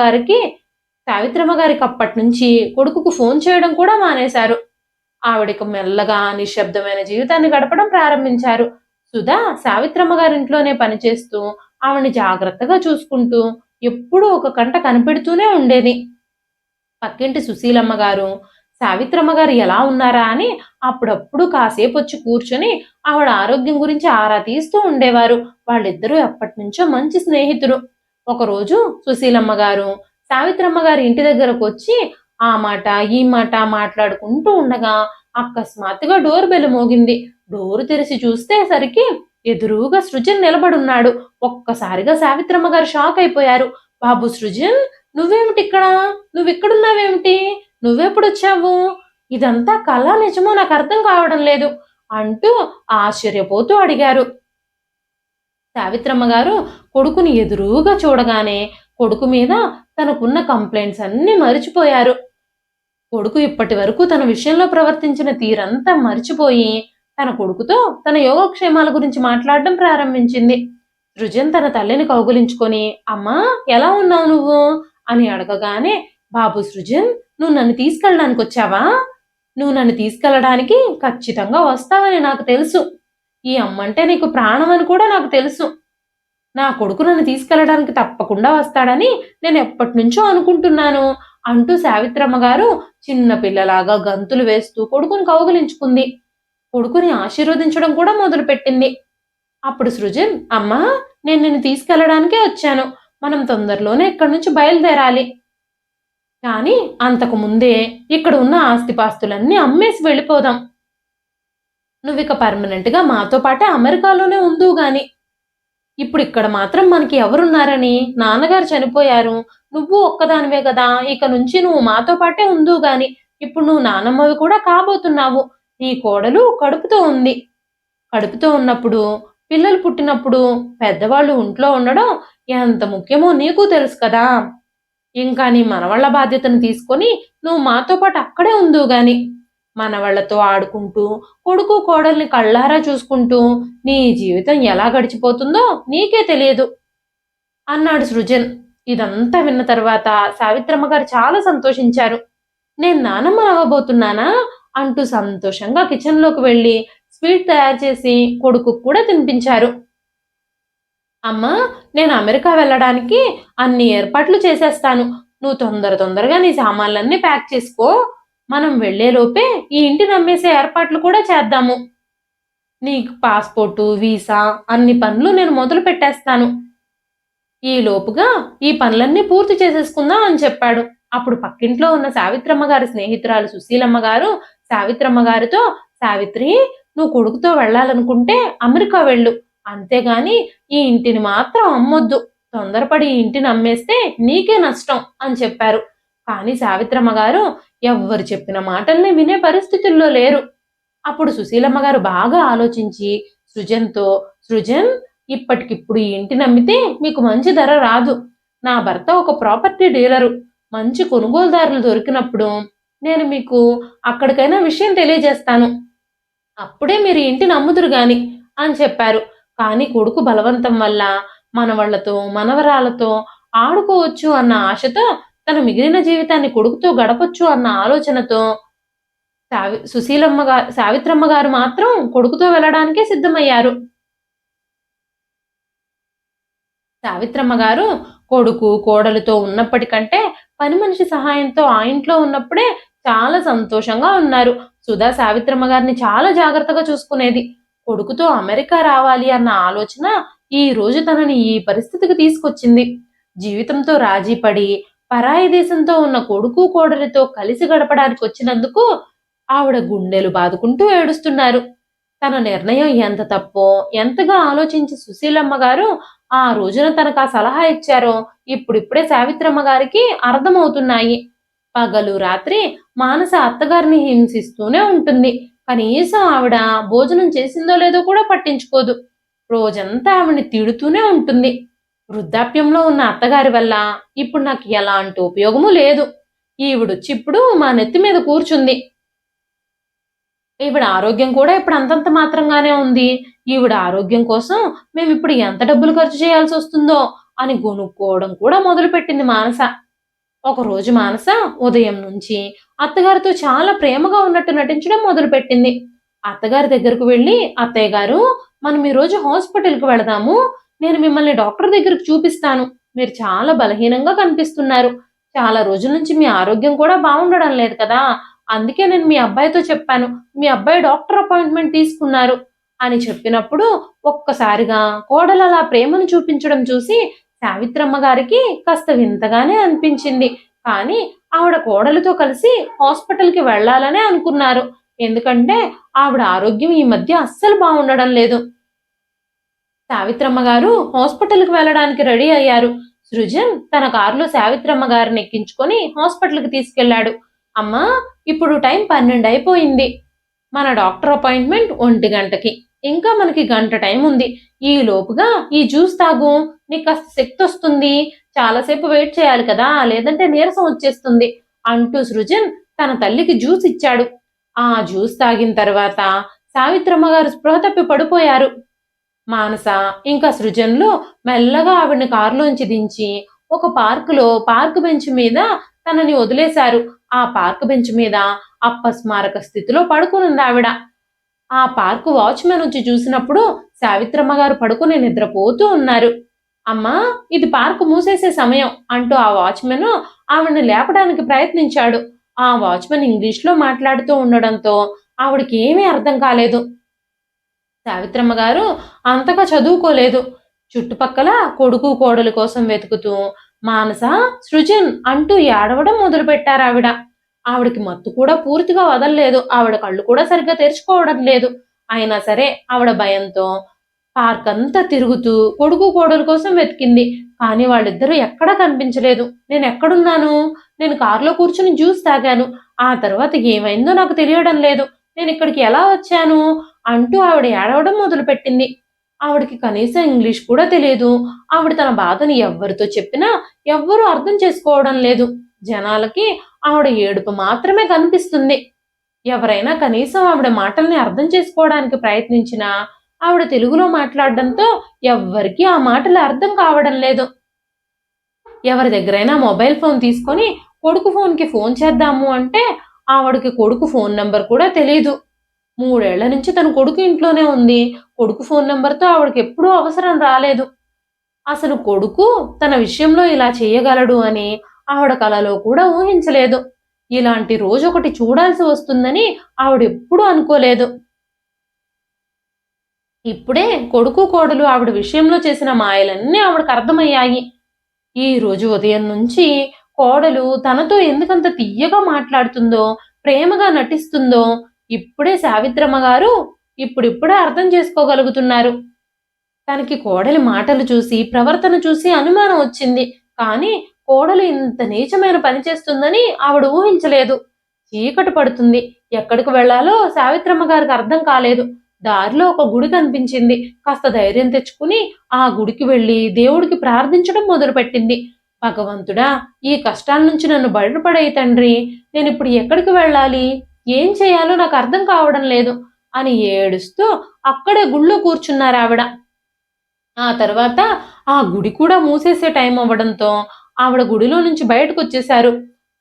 గారికి అప్పటి నుంచి కొడుకుకు ఫోన్ చేయడం కూడా మానేశారు. ఆవిడకు మెల్లగా నిశ్శబ్దమైన జీవితాన్ని గడపడం ప్రారంభించారు. సుధా సావిత్రమ్మ గారింట్లోనే పనిచేస్తూ ఆవిడని జాగ్రత్తగా చూసుకుంటూ ఎప్పుడూ ఒక కంట కనిపెడుతూనే ఉండేది. పక్కింటి సుశీలమ్మ గారు సావిత్రమ్మ గారు ఎలా ఉన్నారా అని అప్పుడప్పుడు కాసేపు వచ్చి కూర్చొని ఆవిడ ఆరోగ్యం గురించి ఆరా తీస్తూ ఉండేవారు. వాళ్ళిద్దరూ ఎప్పటి నుంచో మంచి స్నేహితులు. ఒకరోజు సుశీలమ్మ గారు సావిత్రమ్మ గారి ఇంటి దగ్గరకు వచ్చి ఆ మాట ఈ మాట మాట్లాడుకుంటూ ఉండగా అకస్మాత్తుగా డోర్ బెల్ మోగింది. డోరు తెరిచి చూస్తే సరికి ఎదురుగా సృజన్ నిలబడున్నాడు. ఒక్కసారిగా సావిత్రమ్మ గారు షాక్ అయిపోయారు. బాబు సృజన్, నువ్వేమిటిక్కడ? నువ్విక్కడున్నావేమిటి? నువ్వెప్పుడొచ్చావు? ఇదంతా కళ నిజమో నాకు అర్థం కావడం లేదు అంటూ ఆశ్చర్యపోతూ అడిగారు. సావిత్రమ్మ గారు కొడుకుని ఎదురుగా చూడగానే కొడుకు మీద తనకున్న కంప్లైంట్స్ అన్నీ మరిచిపోయారు. కొడుకు ఇప్పటి వరకు తన విషయంలో ప్రవర్తించిన తీరంతా మరిచిపోయి తన కొడుకుతో తన యోగక్షేమాల గురించి మాట్లాడడం ప్రారంభించింది. సృజన్ తన తల్లిని కౌగులించుకొని, అమ్మా ఎలా ఉన్నావు నువ్వు అని అడగగానే, బాబు సృజన్, నువ్వు నన్ను తీసుకెళ్ళడానికి వచ్చావా? నువ్వు నన్ను తీసుకెళ్ళడానికి ఖచ్చితంగా వస్తావని నాకు తెలుసు. ఈ అమ్మంటే నీకు ప్రాణం అని కూడా నాకు తెలుసు. నా కొడుకు నన్ను తీసుకెళ్ళడానికి తప్పకుండా వస్తాడని నేను ఎప్పటి నుంచో అనుకుంటున్నాను అంటూ సావిత్రమ్మ గారు చిన్న పిల్లలాగా గంతులు వేస్తూ కొడుకుని కౌగిలించుకుంది. కొడుకుని ఆశీర్వదించడం కూడా మొదలుపెట్టింది. అప్పుడు సృజన్, అమ్మా, నేను నిన్ను తీసుకెళ్ళడానికే వచ్చాను. మనం తొందరలోనే ఇక్కడి నుంచి బయలుదేరాలి. కానీ అంతకు ముందే ఇక్కడ ఉన్న ఆస్తిపాస్తులన్నీ అమ్మేసి వెళ్ళిపోదాం. నువ్విక పర్మనెంట్గా మాతో పాటే అమెరికాలోనే ఉందువు గాని. ఇప్పుడు ఇక్కడ మాత్రం మనకి ఎవరున్నారని? నాన్నగారు చనిపోయారు. నువ్వు ఒక్కదానివే కదా. ఇక నుంచి నువ్వు మాతో పాటే ఉందువు గాని. ఇప్పుడు నువ్వు నానమ్మవి కూడా కాబోతున్నావు. నీ కోడలు కడుపుతో ఉంది. కడుపుతో ఉన్నప్పుడు, పిల్లలు పుట్టినప్పుడు పెద్దవాళ్ళు ఒంట్లో ఉండడం ఎంత ముఖ్యమో నీకు తెలుసు కదా. ఇంకా నీ మనవళ్ళ బాధ్యతను తీసుకొని నువ్వు మాతో పాటు అక్కడే ఉందువు గాని. మనవళ్లతో ఆడుకుంటూ కొడుకు కోడల్ని కళ్ళారా చూసుకుంటూ నీ జీవితం ఎలా గడిచిపోతుందో నీకే తెలియదు అన్నాడు సృజన్. ఇదంతా విన్న తర్వాత సావిత్రమ్మ గారు చాలా సంతోషించారు. నేను నానమ్మ అవ్వబోతున్నానా అంటూ సంతోషంగా కిచెన్లోకి వెళ్ళి స్వీట్ తయారు చేసి కొడుకు కూడా తినిపించారు. అమ్మా, నేను అమెరికా వెళ్ళడానికి అన్ని ఏర్పాట్లు చేసేస్తాను. నువ్వు తొందరగా నీ సామాన్లన్నీ ప్యాక్ చేసుకో. మనం వెళ్లేలోపే ఈ ఇంటిని అమ్మేసే ఏర్పాట్లు కూడా చేద్దాము. నీకు పాస్పోర్టు, వీసా అన్ని పనులు నేను మొదలు పెట్టేస్తాను. ఈ లోపుగా ఈ పనులన్నీ పూర్తి చేసేసుకుందాం అని చెప్పాడు. అప్పుడు పక్కింట్లో ఉన్న సావిత్రమ్మ గారి స్నేహితురాలు సుశీలమ్మ గారు సావిత్రమ్మ గారితో, సావిత్రి, నువ్వు కొడుకుతో వెళ్ళాలనుకుంటే అమెరికా వెళ్ళు. అంతేగాని ఈ ఇంటిని మాత్రం అమ్మొద్దు. తొందరపడి ఈ ఇంటిని అమ్మేస్తే నీకే నష్టం అని చెప్పారు. కానీ సావిత్రమ్మ గారు ఎవ్వరు చెప్పిన మాటల్ని వినే పరిస్థితుల్లో లేరు. అప్పుడు సుశీలమ్మ గారు బాగా ఆలోచించి సృజన్తో, సృజన్, ఇప్పటికిప్పుడు ఈ ఇంటిని అమ్మితే మీకు మంచి ధర రాదు. నా భర్త ఒక ప్రాపర్టీ డీలరు. మంచి కొనుగోలుదారులు దొరికినప్పుడు నేను మీకు అక్కడికైనా విషయం తెలియజేస్తాను. అప్పుడే మీరు ఇంటిని అమ్ముదురు గాని అని చెప్పారు. కానీ కొడుకు బలవంతం వల్ల మనవళ్లతో మనవరాలతో ఆడుకోవచ్చు అన్న ఆశతో, తన మిగిలిన జీవితాన్ని కొడుకుతో గడపొచ్చు అన్న ఆలోచనతో సావిత్రమ్మ గారు మాత్రం కొడుకుతో వెళ్ళడానికే సిద్ధమయ్యారు. సావిత్రమ్మ గారు కొడుకు కోడలుతో ఉన్నప్పటికంటే పని మనిషి సహాయంతో ఆ ఇంట్లో ఉన్నప్పుడే చాలా సంతోషంగా ఉన్నారు. సుధా సావిత్రమ్మ గారిని చాలా జాగ్రత్తగా చూసుకునేది. కొడుకుతో అమెరికా రావాలి అన్న ఆలోచన ఈ రోజు తనని ఈ పరిస్థితికి తీసుకొచ్చింది. జీవితంతో రాజీ పడి పరాయి దేశంతో ఉన్న కొడుకు కోడలితో కలిసి గడపడానికి వచ్చినందుకు ఆవిడ గుండెలు బాదుకుంటూ ఏడుస్తున్నారు. తన నిర్ణయం ఎంత తప్పో ఎంతగా ఆలోచించి సుశీలమ్మ గారు ఆ రోజున తనకు ఆ సలహా ఇచ్చారో ఇప్పుడిప్పుడే సావిత్రమ్మ గారికి అర్థమవుతున్నాయి. పగలు రాత్రి మానస అత్తగారిని హింసిస్తూనే ఉంటుంది. కనీసం ఆవిడ భోజనం చేసిందో లేదో కూడా పట్టించుకోదు. రోజంతా ఆవిడని తిడుతూనే ఉంటుంది. వృద్ధాప్యంలో ఉన్న అత్తగారి వల్ల ఇప్పుడు నాకు ఎలాంటి ఉపయోగము లేదు. ఈవిడొచ్చి ఇప్పుడు మా నెత్తి మీద కూర్చుంది. ఈవిడ ఆరోగ్యం కూడా ఇప్పుడు అంతంత మాత్రంగానే ఉంది. ఈవిడ ఆరోగ్యం కోసం మేము ఇప్పుడు ఎంత డబ్బులు ఖర్చు చేయాల్సి వస్తుందో అని గొనుక్కోవడం కూడా మొదలుపెట్టింది మానస. ఒకరోజు మానస ఉదయం నుంచి అత్తగారితో చాలా ప్రేమగా ఉన్నట్టు నటించడం మొదలుపెట్టింది. అత్తగారి దగ్గరకు వెళ్ళి, అత్తయ్య గారు, మనం ఈరోజు హాస్పిటల్కి వెళదాము. నేను మిమ్మల్ని డాక్టర్ దగ్గరకు చూపిస్తాను. మీరు చాలా బలహీనంగా కనిపిస్తున్నారు. చాలా రోజుల నుంచి మీ ఆరోగ్యం కూడా బాగుండడం లేదు కదా. అందుకే నేను మీ అబ్బాయితో చెప్పాను. మీ అబ్బాయి డాక్టర్ అపాయింట్మెంట్ తీసుకున్నారు అని చెప్పినప్పుడు ఒక్కసారిగా కోడలు అలా ప్రేమను చూపించడం చూసి సావిత్రమ్మ గారికి కాస్త వింతగానే అనిపించింది. కానీ ఆవిడ కోడలితో కలిసి హాస్పిటల్కి వెళ్ళాలనే అనుకున్నారు. ఎందుకంటే ఆవిడ ఆరోగ్యం ఈ మధ్య అస్సలు బాగుండడం లేదు. సావిత్రమ్మ గారు హాస్పిటల్కి వెళ్ళడానికి రెడీ అయ్యారు. సృజన్ తన కారులో సావిత్రమ్మ గారిని ఎక్కించుకొని హాస్పిటల్కి తీసుకెళ్లాడు. అమ్మా, ఇప్పుడు టైం 12 అయిపోయింది. మన డాక్టర్ అపాయింట్మెంట్ 1 గంటకి. ఇంకా మనకి గంట టైం ఉంది. ఈ లోపుగా ఈ జ్యూస్ తాగు, నీకు కాస్త శక్తి వస్తుంది. చాలాసేపు వెయిట్ చేయాలి కదా, లేదంటే నీరసం వచ్చేస్తుంది అంటూ సృజన్ తన తల్లికి జ్యూస్ ఇచ్చాడు. ఆ జ్యూస్ తాగిన తర్వాత సావిత్రమ్మ గారు స్పృహ తప్పి పడిపోయారు. మానస ఇంకా సృజన్లు మెల్లగా ఆవిడని కారులోంచి దించి ఒక పార్కు బెంచ్ మీద తనని వదిలేశారు. ఆ పార్క్ బెంచ్ మీద అపస్మారక స్థితిలో పడుకునుంది ఆవిడ. ఆ పార్కు వాచ్మెన్ వచ్చి చూసినప్పుడు సావిత్రమ్మ గారు పడుకుని నిద్రపోతూ ఉన్నారు. అమ్మా, ఇది పార్కు మూసేసే సమయం అంటూ ఆ వాచ్మెన్ ఆవిడని లేపడానికి ప్రయత్నించాడు. ఆ వాచ్మెన్ ఇంగ్లీష్లో మాట్లాడుతూ ఉండడంతో ఆవిడకి ఏమీ అర్థం కాలేదు. సావిత్రమ్మ గారు అంతగా చదువుకోలేదు. చుట్టుపక్కల కొడుకు కోడలు కోసం వెతుకుతూ మానస, సృజన్ అంటూ ఏడవడం మొదలుపెట్టారు ఆవిడ. ఆవిడకి మత్తు కూడా పూర్తిగా వదలలేదు. ఆవిడ కళ్ళు కూడా సరిగ్గా తెరుచుకోవడం లేదు. అయినా సరే ఆవిడ భయంతో పార్క్ అంతా తిరుగుతూ కొడుకు కోడలు కోసం వెతికింది. కానీ వాళ్ళిద్దరూ ఎక్కడా కనిపించలేదు. నేను ఎక్కడున్నాను? నేను కారులో కూర్చుని జ్యూస్ తాగాను. ఆ తర్వాత ఏమైందో నాకు తెలియడం లేదు. నేను ఇక్కడికి ఎలా వచ్చాను అంటూ ఆవిడ ఏడవడం మొదలుపెట్టింది. ఆవిడకి కనీసం ఇంగ్లీష్ కూడా తెలియదు. ఆవిడ తన బాధని ఎవ్వరితో చెప్పినా ఎవ్వరూ అర్థం చేసుకోవడం లేదు. జనాలకి ఆవిడ ఏడుపు మాత్రమే కనిపిస్తుంది. ఎవరైనా కనీసం ఆవిడ మాటల్ని అర్థం చేసుకోవడానికి ప్రయత్నించినా ఆవిడ తెలుగులో మాట్లాడడంతో ఎవ్వరికీ ఆ మాటలు అర్థం కావడం లేదు. ఎవరి దగ్గరైనా మొబైల్ ఫోన్ తీసుకొని కొడుకు ఫోన్కి ఫోన్ చేద్దాము అంటే ఆవిడకి కొడుకు ఫోన్ నంబర్ కూడా తెలియదు. 3 ఏళ్ల నుంచి తన కొడుకు ఇంట్లోనే ఉంది. కొడుకు ఫోన్ నంబర్తో ఆవిడకి ఎప్పుడూ అవసరం రాలేదు. అసలు కొడుకు తన విషయంలో ఇలా చేయగలడు అని ఆవిడ కలలో కూడా ఊహించలేదు. ఇలాంటి రోజు ఒకటి చూడాల్సి వస్తుందని ఆవిడెప్పుడూ అనుకోలేదు. ఇప్పుడే కొడుకు కోడలు ఆవిడ విషయంలో చేసిన మాయలన్నీ ఆవిడకు అర్థమయ్యాయి. ఈ రోజు ఉదయం నుంచి కోడలు తనతో ఎందుకంత తియ్యగా మాట్లాడుతుందో, ప్రేమగా నటిస్తుందో ఇప్పుడే సావిత్రమ్మ గారు ఇప్పుడిప్పుడే అర్థం చేసుకోగలుగుతున్నారు. తనకి కోడలి మాటలు చూసి, ప్రవర్తన చూసి అనుమానం వచ్చింది. కానీ కోడలు ఇంత నీచమైన పని చేస్తుందని ఆవిడ ఊహించలేదు. చీకటి పడుతుంది. ఎక్కడికి వెళ్లాలో సావిత్రమ్మ గారికి అర్థం కాలేదు. దారిలో ఒక గుడి కనిపించింది. కాస్త ధైర్యం తెచ్చుకుని ఆ గుడికి వెళ్లి దేవుడికి ప్రార్థించడం మొదలుపెట్టింది. భగవంతుడా, ఈ కష్టాల నుంచి నన్ను బయటపడేయి తండ్రి. నేనిప్పుడు ఎక్కడికి వెళ్ళాలి? ఏం చేయాలో నాకు అర్థం కావడం లేదు అని ఏడుస్తూ అక్కడే గుళ్ళో కూర్చున్నారు ఆవిడ. ఆ తర్వాత ఆ గుడి కూడా మూసేసే టైం అవ్వడంతో ఆవిడ గుడిలో నుంచి బయటకు వచ్చేశారు.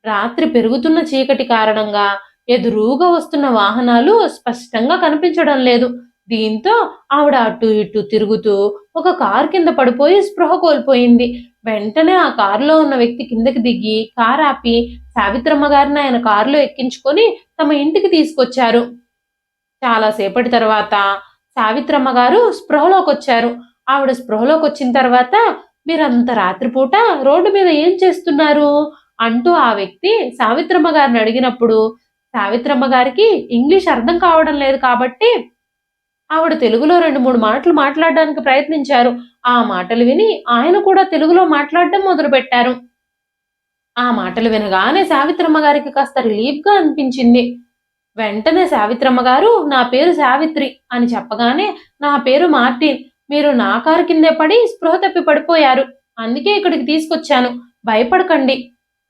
రాత్రి పెరుగుతున్న చీకటి కారణంగా ఎదురుగా వస్తున్న వాహనాలు స్పష్టంగా కనిపించడం లేదు. దీంతో ఆవిడ అటు ఇటు తిరుగుతూ ఒక కారు కింద పడిపోయి స్పృహ కోల్పోయింది. వెంటనే ఆ కారులో ఉన్న వ్యక్తి కిందకి దిగి కారు ఆపి సావిత్రమ్మ గారిని ఆయన కారులో ఎక్కించుకొని తమ ఇంటికి తీసుకొచ్చారు. చాలా సేపటి తర్వాత సావిత్రమ్మ గారు స్పృహలోకి వచ్చారు. ఆవిడ స్పృహలోకి వచ్చిన తర్వాత, మీరంత రాత్రిపూట రోడ్డు మీద ఏం చేస్తున్నారు అంటూ ఆ వ్యక్తి సావిత్రమ్మ గారిని అడిగినప్పుడు సావిత్రమ్మ గారికి ఇంగ్లీష్ అర్థం కావడం లేదు కాబట్టి ఆవిడ తెలుగులో 2-3 మాటలు మాట్లాడడానికి ప్రయత్నించారు. ఆ మాటలు విని ఆయన కూడా తెలుగులో మాట్లాడడం మొదలుపెట్టారు. ఆ మాటలు వినగానే సావిత్రమ్మ గారికి కాస్త రిలీఫ్గా అనిపించింది. వెంటనే సావిత్రమ్మ గారు, నా పేరు సావిత్రి అని చెప్పగానే, నా పేరు మార్టిన్. మీరు నా కారు కిందే పడి స్పృహ తప్పి పడిపోయారు. అందుకే ఇక్కడికి తీసుకొచ్చాను. భయపడకండి.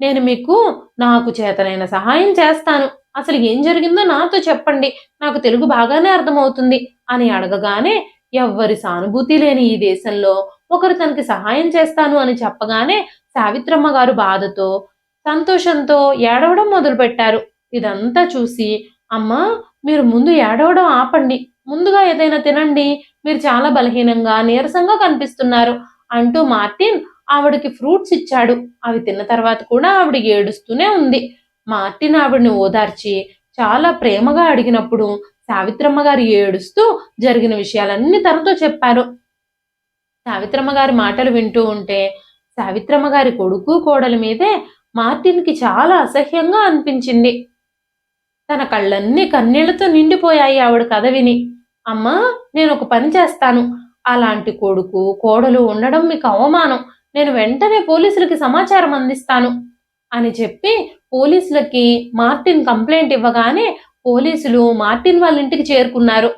నేను మీకు నాకు చేతనైన సహాయం చేస్తాను. అసలు ఏం జరిగిందో నాతో చెప్పండి. నాకు తెలుగు బాగానే అర్థమవుతుంది అని అడగగానే, ఎవ్వరి సానుభూతి లేని ఈ దేశంలో ఒకరు తనకి సహాయం చేస్తాను అని చెప్పగానే సావిత్రమ్మ గారు బాధతో, సంతోషంతో ఏడవడం మొదలుపెట్టారు. ఇదంతా చూసి, అమ్మా మీరు ముందు ఏడవడం ఆపండి, ముందుగా ఏదైనా తినండి, మీరు చాలా బలహీనంగా నీరసంగా కనిపిస్తున్నారు అంటూ మార్టిన్ ఆవిడకి ఫ్రూట్స్ ఇచ్చాడు. అవి తిన్న తర్వాత కూడా ఆవిడ ఏడుస్తూనే ఉంది. మార్టిన్ ఆవిడని ఓదార్చి చాలా ప్రేమగా అడిగినప్పుడు సావిత్రమ్మ గారు ఏడుస్తూ జరిగిన విషయాలన్నీ తనతో చెప్పారు. సావిత్రమ్మ గారి మాటలు వింటూ ఉంటే సావిత్రమ్మ గారి కొడుకు కోడలి మీదే మార్టిన్కి చాలా అసహ్యంగా అనిపించింది. తన కళ్ళన్నీ కన్నీళ్లతో నిండిపోయాయి ఆవిడ కథ విని. అమ్మా నేను ఒక పని చేస్తాను, అలాంటి కొడుకు కోడలు ఉండడం మీకు అవమానం, నేను వెంటనే పోలీసులకి సమాచారం అందిస్తాను అని చెప్పి పోలీసులకి మార్టిన్ కంప్లైంట్ ఇవ్వగానే పోలీసులు మార్టిన్ వాళ్ళ ఇంటికి చేరుకున్నారు.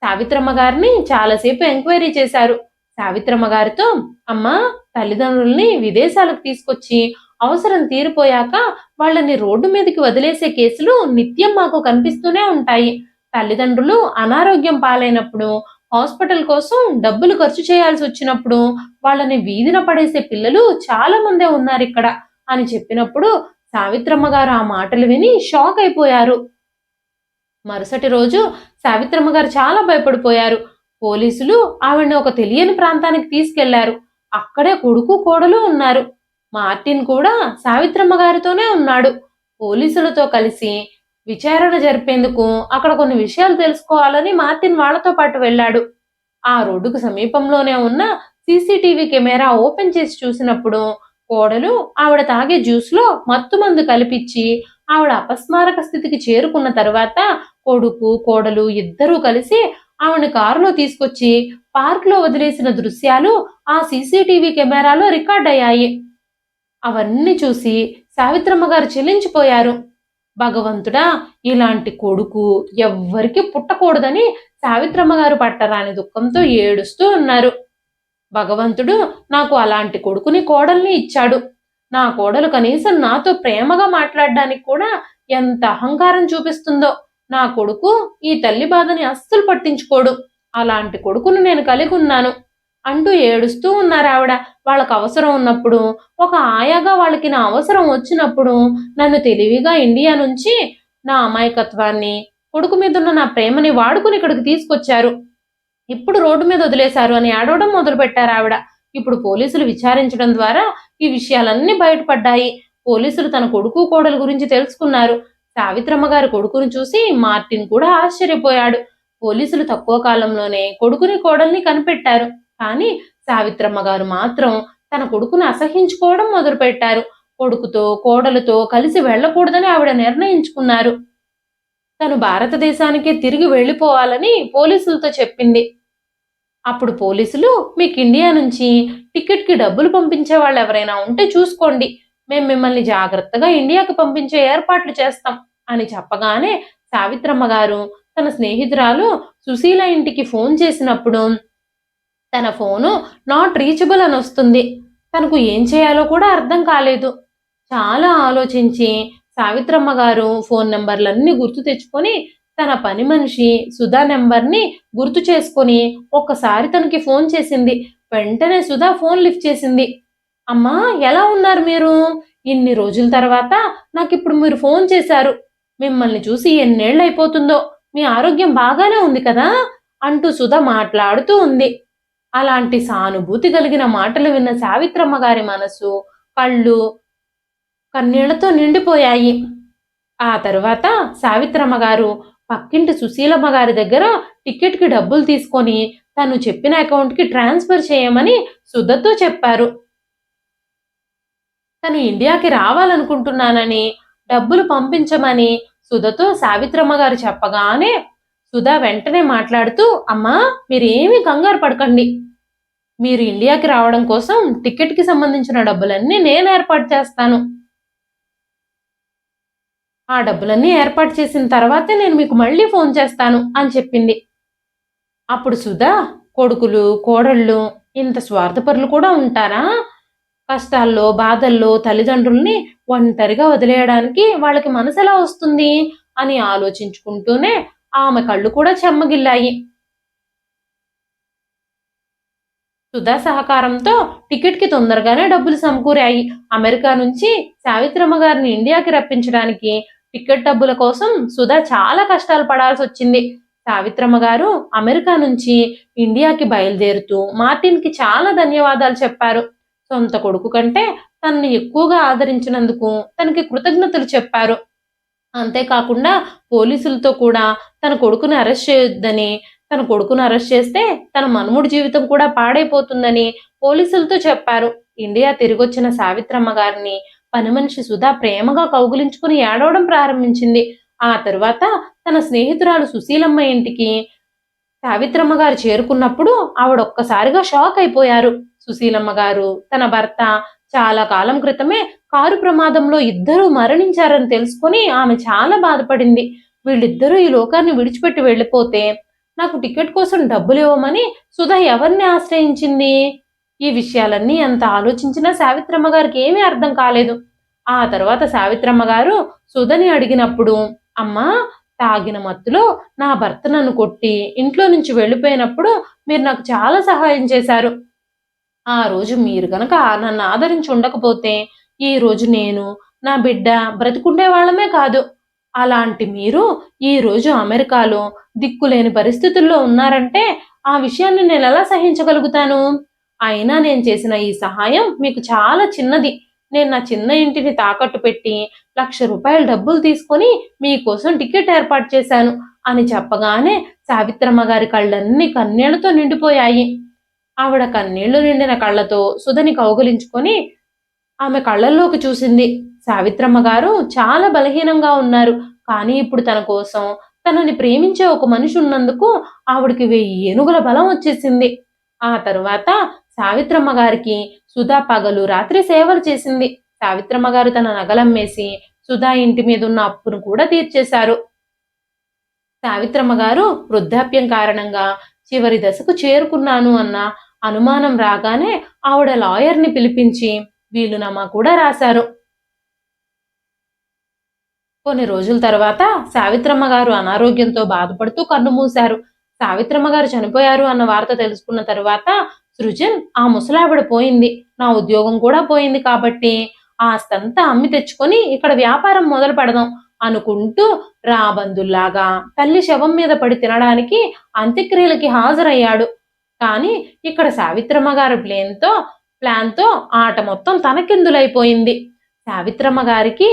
సావిత్రమ్మ గారిని చాలాసేపు ఎంక్వైరీ చేశారు. సావిత్రమ్మ గారితో, అమ్మా తల్లిదండ్రుల్ని విదేశాలకు తీసుకొచ్చి అవసరం తీరిపోయాక వాళ్ళని రోడ్డు మీదకి వదిలేసే కేసులు నిత్యం మాకు కనిపిస్తూనే ఉంటాయి. తల్లిదండ్రులు అనారోగ్యం పాలైనప్పుడు, హాస్పిటల్ కోసం డబ్బులు ఖర్చు చేయాల్సి వచ్చినప్పుడు వాళ్ళని వీధిన పడేసే పిల్లలు చాలా మందే ఉన్నారు ఇక్కడ అని చెప్పినప్పుడు సావిత్రమ్మ గారు ఆ మాటలు విని షాక్ అయిపోయారు. మరుసటి రోజు సావిత్రమ్మ గారు చాలా భయపడిపోయారు. పోలీసులు ఆవిడ్ని ఒక తెలియని ప్రాంతానికి తీసుకెళ్లారు. అక్కడే కొడుకు కోడలు ఉన్నారు. మార్టిన్ కూడా సావిత్రమ్మ గారితోనే ఉన్నాడు. పోలీసులతో కలిసి విచారణ జరిపేందుకు అక్కడ కొన్ని విషయాలు తెలుసుకోవాలని మార్టిన్ వాళ్లతో పాటు వెళ్ళాడు. ఆ రోడ్డుకు సమీపంలోనే ఉన్న సీసీటీవీ కెమెరా ఓపెన్ చేసి చూసినప్పుడు కోడలు ఆవిడ తాగే జ్యూస్లో మత్తుమందు కలిపిచ్చి ఆవిడ అపస్మారక స్థితికి చేరుకున్న తర్వాత కొడుకు కోడలు ఇద్దరూ కలిసి ఆవిడని కారులో తీసుకొచ్చి పార్క్లో వదిలేసిన దృశ్యాలు ఆ సీసీటీవీ కెమెరాలో రికార్డ్ అయ్యాయి. అవన్నీ చూసి సావిత్రమ్మ గారు చెల్లించిపోయారు. భగవంతుడా, ఇలాంటి కొడుకు ఎవ్వరికి పుట్టకూడదని సావిత్రమ్మ గారు పట్టరాని దుఃఖంతో ఏడుస్తూ ఉన్నారు. భగవంతుడు నాకు అలాంటి కొడుకుని కోడల్ని ఇచ్చాడు. నా కోడలు కనీసం నాతో ప్రేమగా మాట్లాడడానికి కూడా ఎంత అహంకారం చూపిస్తుందో. నా కొడుకు ఈ తల్లి బాధని అస్సలు పట్టించుకోడు. అలాంటి కొడుకును నేను కలిగి ఉన్నాను అంటూ ఏడుస్తూ ఉన్నారు ఆవిడ. వాళ్ళకు అవసరం ఉన్నప్పుడు, ఒక ఆయాగా వాళ్ళకి నా అవసరం వచ్చినప్పుడు నన్ను తెలివిగా ఇండియా నుంచి నా అమాయకత్వాన్ని, కొడుకు మీద ఉన్న నా ప్రేమని వాడుకుని ఇక్కడికి తీసుకొచ్చారు. ఇప్పుడు రోడ్డు మీద వదిలేశారు అని ఏడవడం మొదలుపెట్టారు ఆవిడ. ఇప్పుడు పోలీసులు విచారించడం ద్వారా ఈ విషయాలన్నీ బయటపడ్డాయి. పోలీసులు తన కొడుకు కోడలు గురించి తెలుసుకున్నారు. సావిత్రమ్మ గారి కొడుకుని చూసి మార్టిన్ కూడా ఆశ్చర్యపోయాడు. పోలీసులు తక్కువ కాలంలోనే కొడుకుని కోడల్ని కనిపెట్టారు. కానీ సావిత్రమ్మ గారు మాత్రం తన కొడుకుని అసహించుకోవడం మొదలుపెట్టారు. కొడుకుతో కోడలుతో కలిసి వెళ్ళకూడదని ఆవిడ నిర్ణయించుకున్నారు. తను భారతదేశానికే తిరిగి వెళ్ళిపోవాలని పోలీసులతో చెప్పింది. అప్పుడు పోలీసులు, మీకు ఇండియా నుంచి టికెట్కి డబ్బులు పంపించే వాళ్ళు ఎవరైనా ఉంటే చూసుకోండి, మేము మిమ్మల్ని జాగ్రత్తగా ఇండియాకి పంపించే ఏర్పాట్లు చేస్తాం అని చెప్పగానే సావిత్రమ్మ గారు తన స్నేహితురాలు సుశీల ఇంటికి ఫోన్ చేసినప్పుడు తన ఫోను నాట్ రీచబుల్ అని వస్తుంది. తనకు ఏం చేయాలో కూడా అర్థం కాలేదు. చాలా ఆలోచించి సావిత్రమ్మ గారు ఫోన్ నెంబర్లన్నీ గుర్తు తెచ్చుకొని తన పని మనిషి సుధా నెంబర్ని గుర్తు చేసుకొని ఒక్కసారి తనకి ఫోన్ చేసింది. వెంటనే సుధా ఫోన్ లిఫ్ట్ చేసింది. అమ్మా ఎలా ఉన్నారు మీరు? ఇన్ని రోజుల తర్వాత నాకు ఇప్పుడు మీరు ఫోన్ చేశారు. మిమ్మల్ని చూసి ఎన్నేళ్ళు అయిపోతుందో, మీ ఆరోగ్యం బాగానే ఉంది కదా అంటూ సుధా మాట్లాడుతూ ఉంది. అలాంటి సానుభూతి కలిగిన మాటలు విన్న సావిత్రమ్మ గారి మనసు, కళ్ళు కన్నీళ్లతో నిండిపోయాయి. ఆ తరువాత సావిత్రమ్మ గారు పక్కింటి సుశీలమ్మ గారి దగ్గర టికెట్కి డబ్బులు తీసుకొని తను చెప్పిన అకౌంట్కి ట్రాన్స్ఫర్ చేయమని సుధతో చెప్పారు. తను ఇండియాకి రావాలనుకుంటున్నానని డబ్బులు పంపించమని సుధతో సావిత్రమ్మ గారు చెప్పగానే సుధా వెంటనే మాట్లాడుతూ, అమ్మా మీరేమీ కంగారు పడకండి, మీరు ఇండియాకి రావడం కోసం టికెట్కి సంబంధించిన డబ్బులన్నీ నేను ఏర్పాటు చేస్తాను. ఆ డబ్బులన్నీ ఏర్పాటు చేసిన తర్వాతే నేను మీకు మళ్ళీ ఫోన్ చేస్తాను అని చెప్పింది. అప్పుడు సుధా, కొడుకులు కోడళ్ళు ఇంత స్వార్థపరులు కూడా ఉంటారా? కష్టాల్లో బాధల్లో తల్లిదండ్రుల్ని ఒంటరిగా వదిలేయడానికి వాళ్ళకి మనసు ఎలా వస్తుంది అని ఆలోచించుకుంటూనే ఆమె కళ్ళు కూడా చెమ్మగిల్లాయి. సుధా సహకారంతో టికెట్కి తొందరగానే డబ్బులు సమకూరాయి. అమెరికా నుంచి సావిత్రమ్మ గారిని ఇండియాకి రప్పించడానికి టికెట్ డబ్బుల కోసం సుధా చాలా కష్టాలు పడాల్సి వచ్చింది. సావిత్రమ్మ గారు అమెరికా నుంచి ఇండియాకి బయలుదేరుతూ మార్టిన్కి చాలా ధన్యవాదాలు చెప్పారు. సొంత కొడుకు కంటే తనని ఎక్కువగా ఆదరించినందుకు తనకి కృతజ్ఞతలు చెప్పారు. అంతేకాకుండా పోలీసులతో కూడా తన కొడుకుని అరెస్ట్ చేయొద్దని, తన కొడుకును అరెస్ట్ చేస్తే తన మనుమడి జీవితం కూడా పాడైపోతుందని పోలీసులతో చెప్పారు. ఇండియా తిరిగొచ్చిన సావిత్రమ్మ గారిని పని మనిషి సుధా ప్రేమగా కౌగిలించుకుని ఏడవడం ప్రారంభించింది. ఆ తరువాత తన స్నేహితురాలు సుశీలమ్మ ఇంటికి సావిత్రమ్మ గారు చేరుకున్నప్పుడు ఆవిడొక్కసారిగా షాక్ అయిపోయారు. సుశీలమ్మ గారు తన భర్త చాలా కాలం క్రితమే కారు ప్రమాదంలో ఇద్దరూ మరణించారని తెలుసుకుని ఆమె చాలా బాధపడింది. వీళ్ళిద్దరూ ఈ లోకాన్ని విడిచిపెట్టి వెళ్ళిపోతే నాకు టికెట్ కోసం డబ్బులు ఇవ్వమని సుధ ఎవరిని ఆశ్రయించింది? ఈ విషయాలన్నీ ఎంత ఆలోచించినా సావిత్రమ్మ గారికి ఏమీ అర్థం కాలేదు. ఆ తర్వాత సావిత్రమ్మ గారు సుధని అడిగినప్పుడు, అమ్మా, తాగిన మత్తులో నా భర్త నన్ను కొట్టి ఇంట్లో నుంచి వెళ్ళిపోయినప్పుడు మీరు నాకు చాలా సహాయం చేశారు. ఆ రోజు మీరు గనక నన్ను ఆదరించి ఉండకపోతే ఈ రోజు నేను, నా బిడ్డ బ్రతికుండే వాళ్ళమే కాదు. అలాంటి మీరు ఈ రోజు అమెరికాలో దిక్కులేని పరిస్థితుల్లో ఉన్నారంటే ఆ విషయాన్ని నేను ఎలా సహించగలుగుతాను? అయినా నేను చేసిన ఈ సహాయం మీకు చాలా చిన్నది. నేను నా చిన్న ఇంటిని తాకట్టు పెట్టి ₹1,00,000 డబ్బులు తీసుకొని మీకోసం టికెట్ ఏర్పాటు చేశాను అని చెప్పగానే సావిత్రమ్మ గారి కళ్ళన్నీ కన్నీళ్లతో నిండిపోయాయి. ఆవిడ కన్నీళ్లు నిండిన కళ్ళతో సుధని కౌగిలించుకొని ఆమె కళ్ళల్లోకి చూసింది. సావిత్రమ్మ గారు చాలా బలహీనంగా ఉన్నారు. కానీ ఇప్పుడు తన కోసం తనని ప్రేమించే ఒక మనిషి ఉన్నందుకు ఆవిడకి 1000 ఏనుగుల బలం వచ్చేసింది. ఆ తరువాత సావిత్రమ్మ గారికి సుధా పగలు రాత్రి సేవలు చేసింది. సావిత్రమ్మ గారు తన నగలమ్మేసి సుధా ఇంటి మీద ఉన్న అప్పును కూడా తీర్చేశారు. సావిత్రమ్మ గారు వృద్ధాప్యం కారణంగా చివరి దశకు చేరుకున్నాను అన్న అనుమానం రాగానే ఆవిడ లాయర్ని పిలిపించి వీలునామా కూడా రాశారు. కొన్ని రోజుల తర్వాత సావిత్రమ్మ గారు అనారోగ్యంతో బాధపడుతూ కన్నుమూశారు. సావిత్రమ్మ గారు చనిపోయారు అన్న వార్త తెలుసుకున్న తర్వాత సృజన్, ఆ ముసలావిడ పోయింది, నా ఉద్యోగం కూడా పోయింది కాబట్టి ఆస్తంతా అమ్మి తెచ్చుకొని ఇక్కడ వ్యాపారం మొదలు పెడదాం అనుకుంటూ రాబందుల్లాగా తల్లి శవం మీద పడి తినడానికి అంత్యక్రియలకి హాజరయ్యాడు. కానీ ఇక్కడ సావిత్రమ్మ గారి ప్లాన్తో ఆట మొత్తం తనకిందులైపోయింది. సావిత్రమ్మ గారికి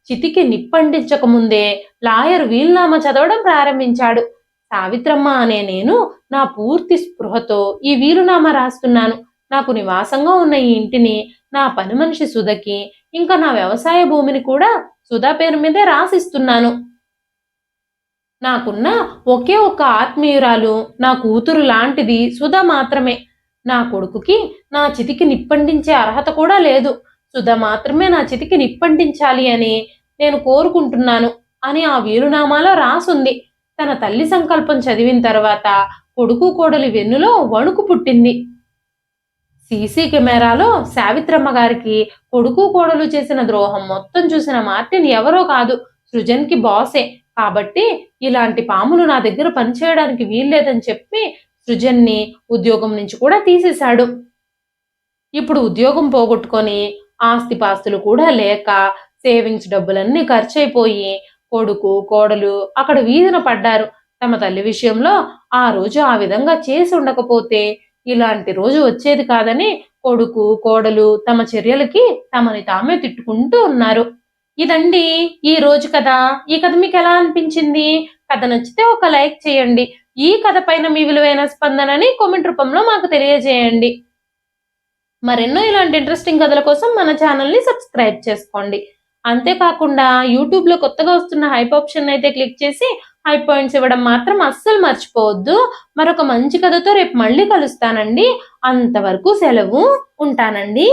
చితికి నిప్పంటించక ముందే లాయర్ వీలునామా చదవడం ప్రారంభించాడు. సావిత్రమ్మ అనే నేను నా పూర్తి స్పృహతో ఈ వీలునామా రాస్తున్నాను. నాకు నివాసంగా ఉన్న ఈ ఇంటిని నా పని మనిషి సుధకి, ఇంకా నా వ్యవసాయ భూమిని కూడా సుధా పేరు మీదే రాసిస్తున్నాను. నాకున్న ఒకే ఒక్క ఆత్మీయురాలు నా కూతురు లాంటిది సుధ మాత్రమే. నా కొడుకుకి నా చితికి నిప్పంటించే అర్హత కూడా లేదు. సుధ మాత్రమే నా చితికి నిప్పంటించాలి అని నేను కోరుకుంటున్నాను అని ఆ వీలునామాలో రాసుంది. తన తల్లి సంకల్పం చదివిన తర్వాత కొడుకు కోడలి వెన్నులో వణుకు పుట్టింది. సీసీ కెమెరాలో సావిత్రమ్మ గారికి కొడుకు కోడలు చేసిన ద్రోహం మొత్తం చూసిన మార్టిన్ ఎవరో కాదు, సృజన్కి బాసే. కాబట్టి ఇలాంటి పాములు నా దగ్గర పనిచేయడానికి వీల్లేదని చెప్పి సృజన్ని ఉద్యోగం నుంచి కూడా తీసేశాడు. ఇప్పుడు ఉద్యోగం పోగొట్టుకొని ఆస్తిపాస్తులు కూడా లేక సేవింగ్స్ డబ్బులన్నీ ఖర్చయిపోయి కొడుకు కోడలు అక్కడ వీధిన పడ్డారు. తమ తల్లి విషయంలో ఆ రోజు ఆ విధంగా చేసి ఉండకపోతే ఇలాంటి రోజు వచ్చేది కాదని కొడుకు కోడలు తమ చర్యలకి తమని తామే తిట్టుకుంటూ ఉన్నారు. ఇదండి ఈ రోజు కథ. ఈ కథ మీకు ఎలా అనిపించింది? కథ నచ్చితే ఒక లైక్ చేయండి. ఈ కథ పైన మీ విలువైన స్పందనని కామెంట్ రూపంలో మాకు తెలియజేయండి. మరెన్నో ఇలాంటి ఇంట్రెస్టింగ్ కథల కోసం మన ఛానల్ని సబ్స్క్రైబ్ చేసుకోండి. అంతేకాకుండా యూట్యూబ్లో కొత్తగా వస్తున్న హైప్ ఆప్షన్ అయితే క్లిక్ చేసి హై పాయింట్స్ ఇవ్వడం మాత్రం అస్సలు మర్చిపోవద్దు. మరొక మంచి కథతో రేపు మళ్ళీ కలుస్తానండి. అంతవరకు సెలవు, ఉంటానండి.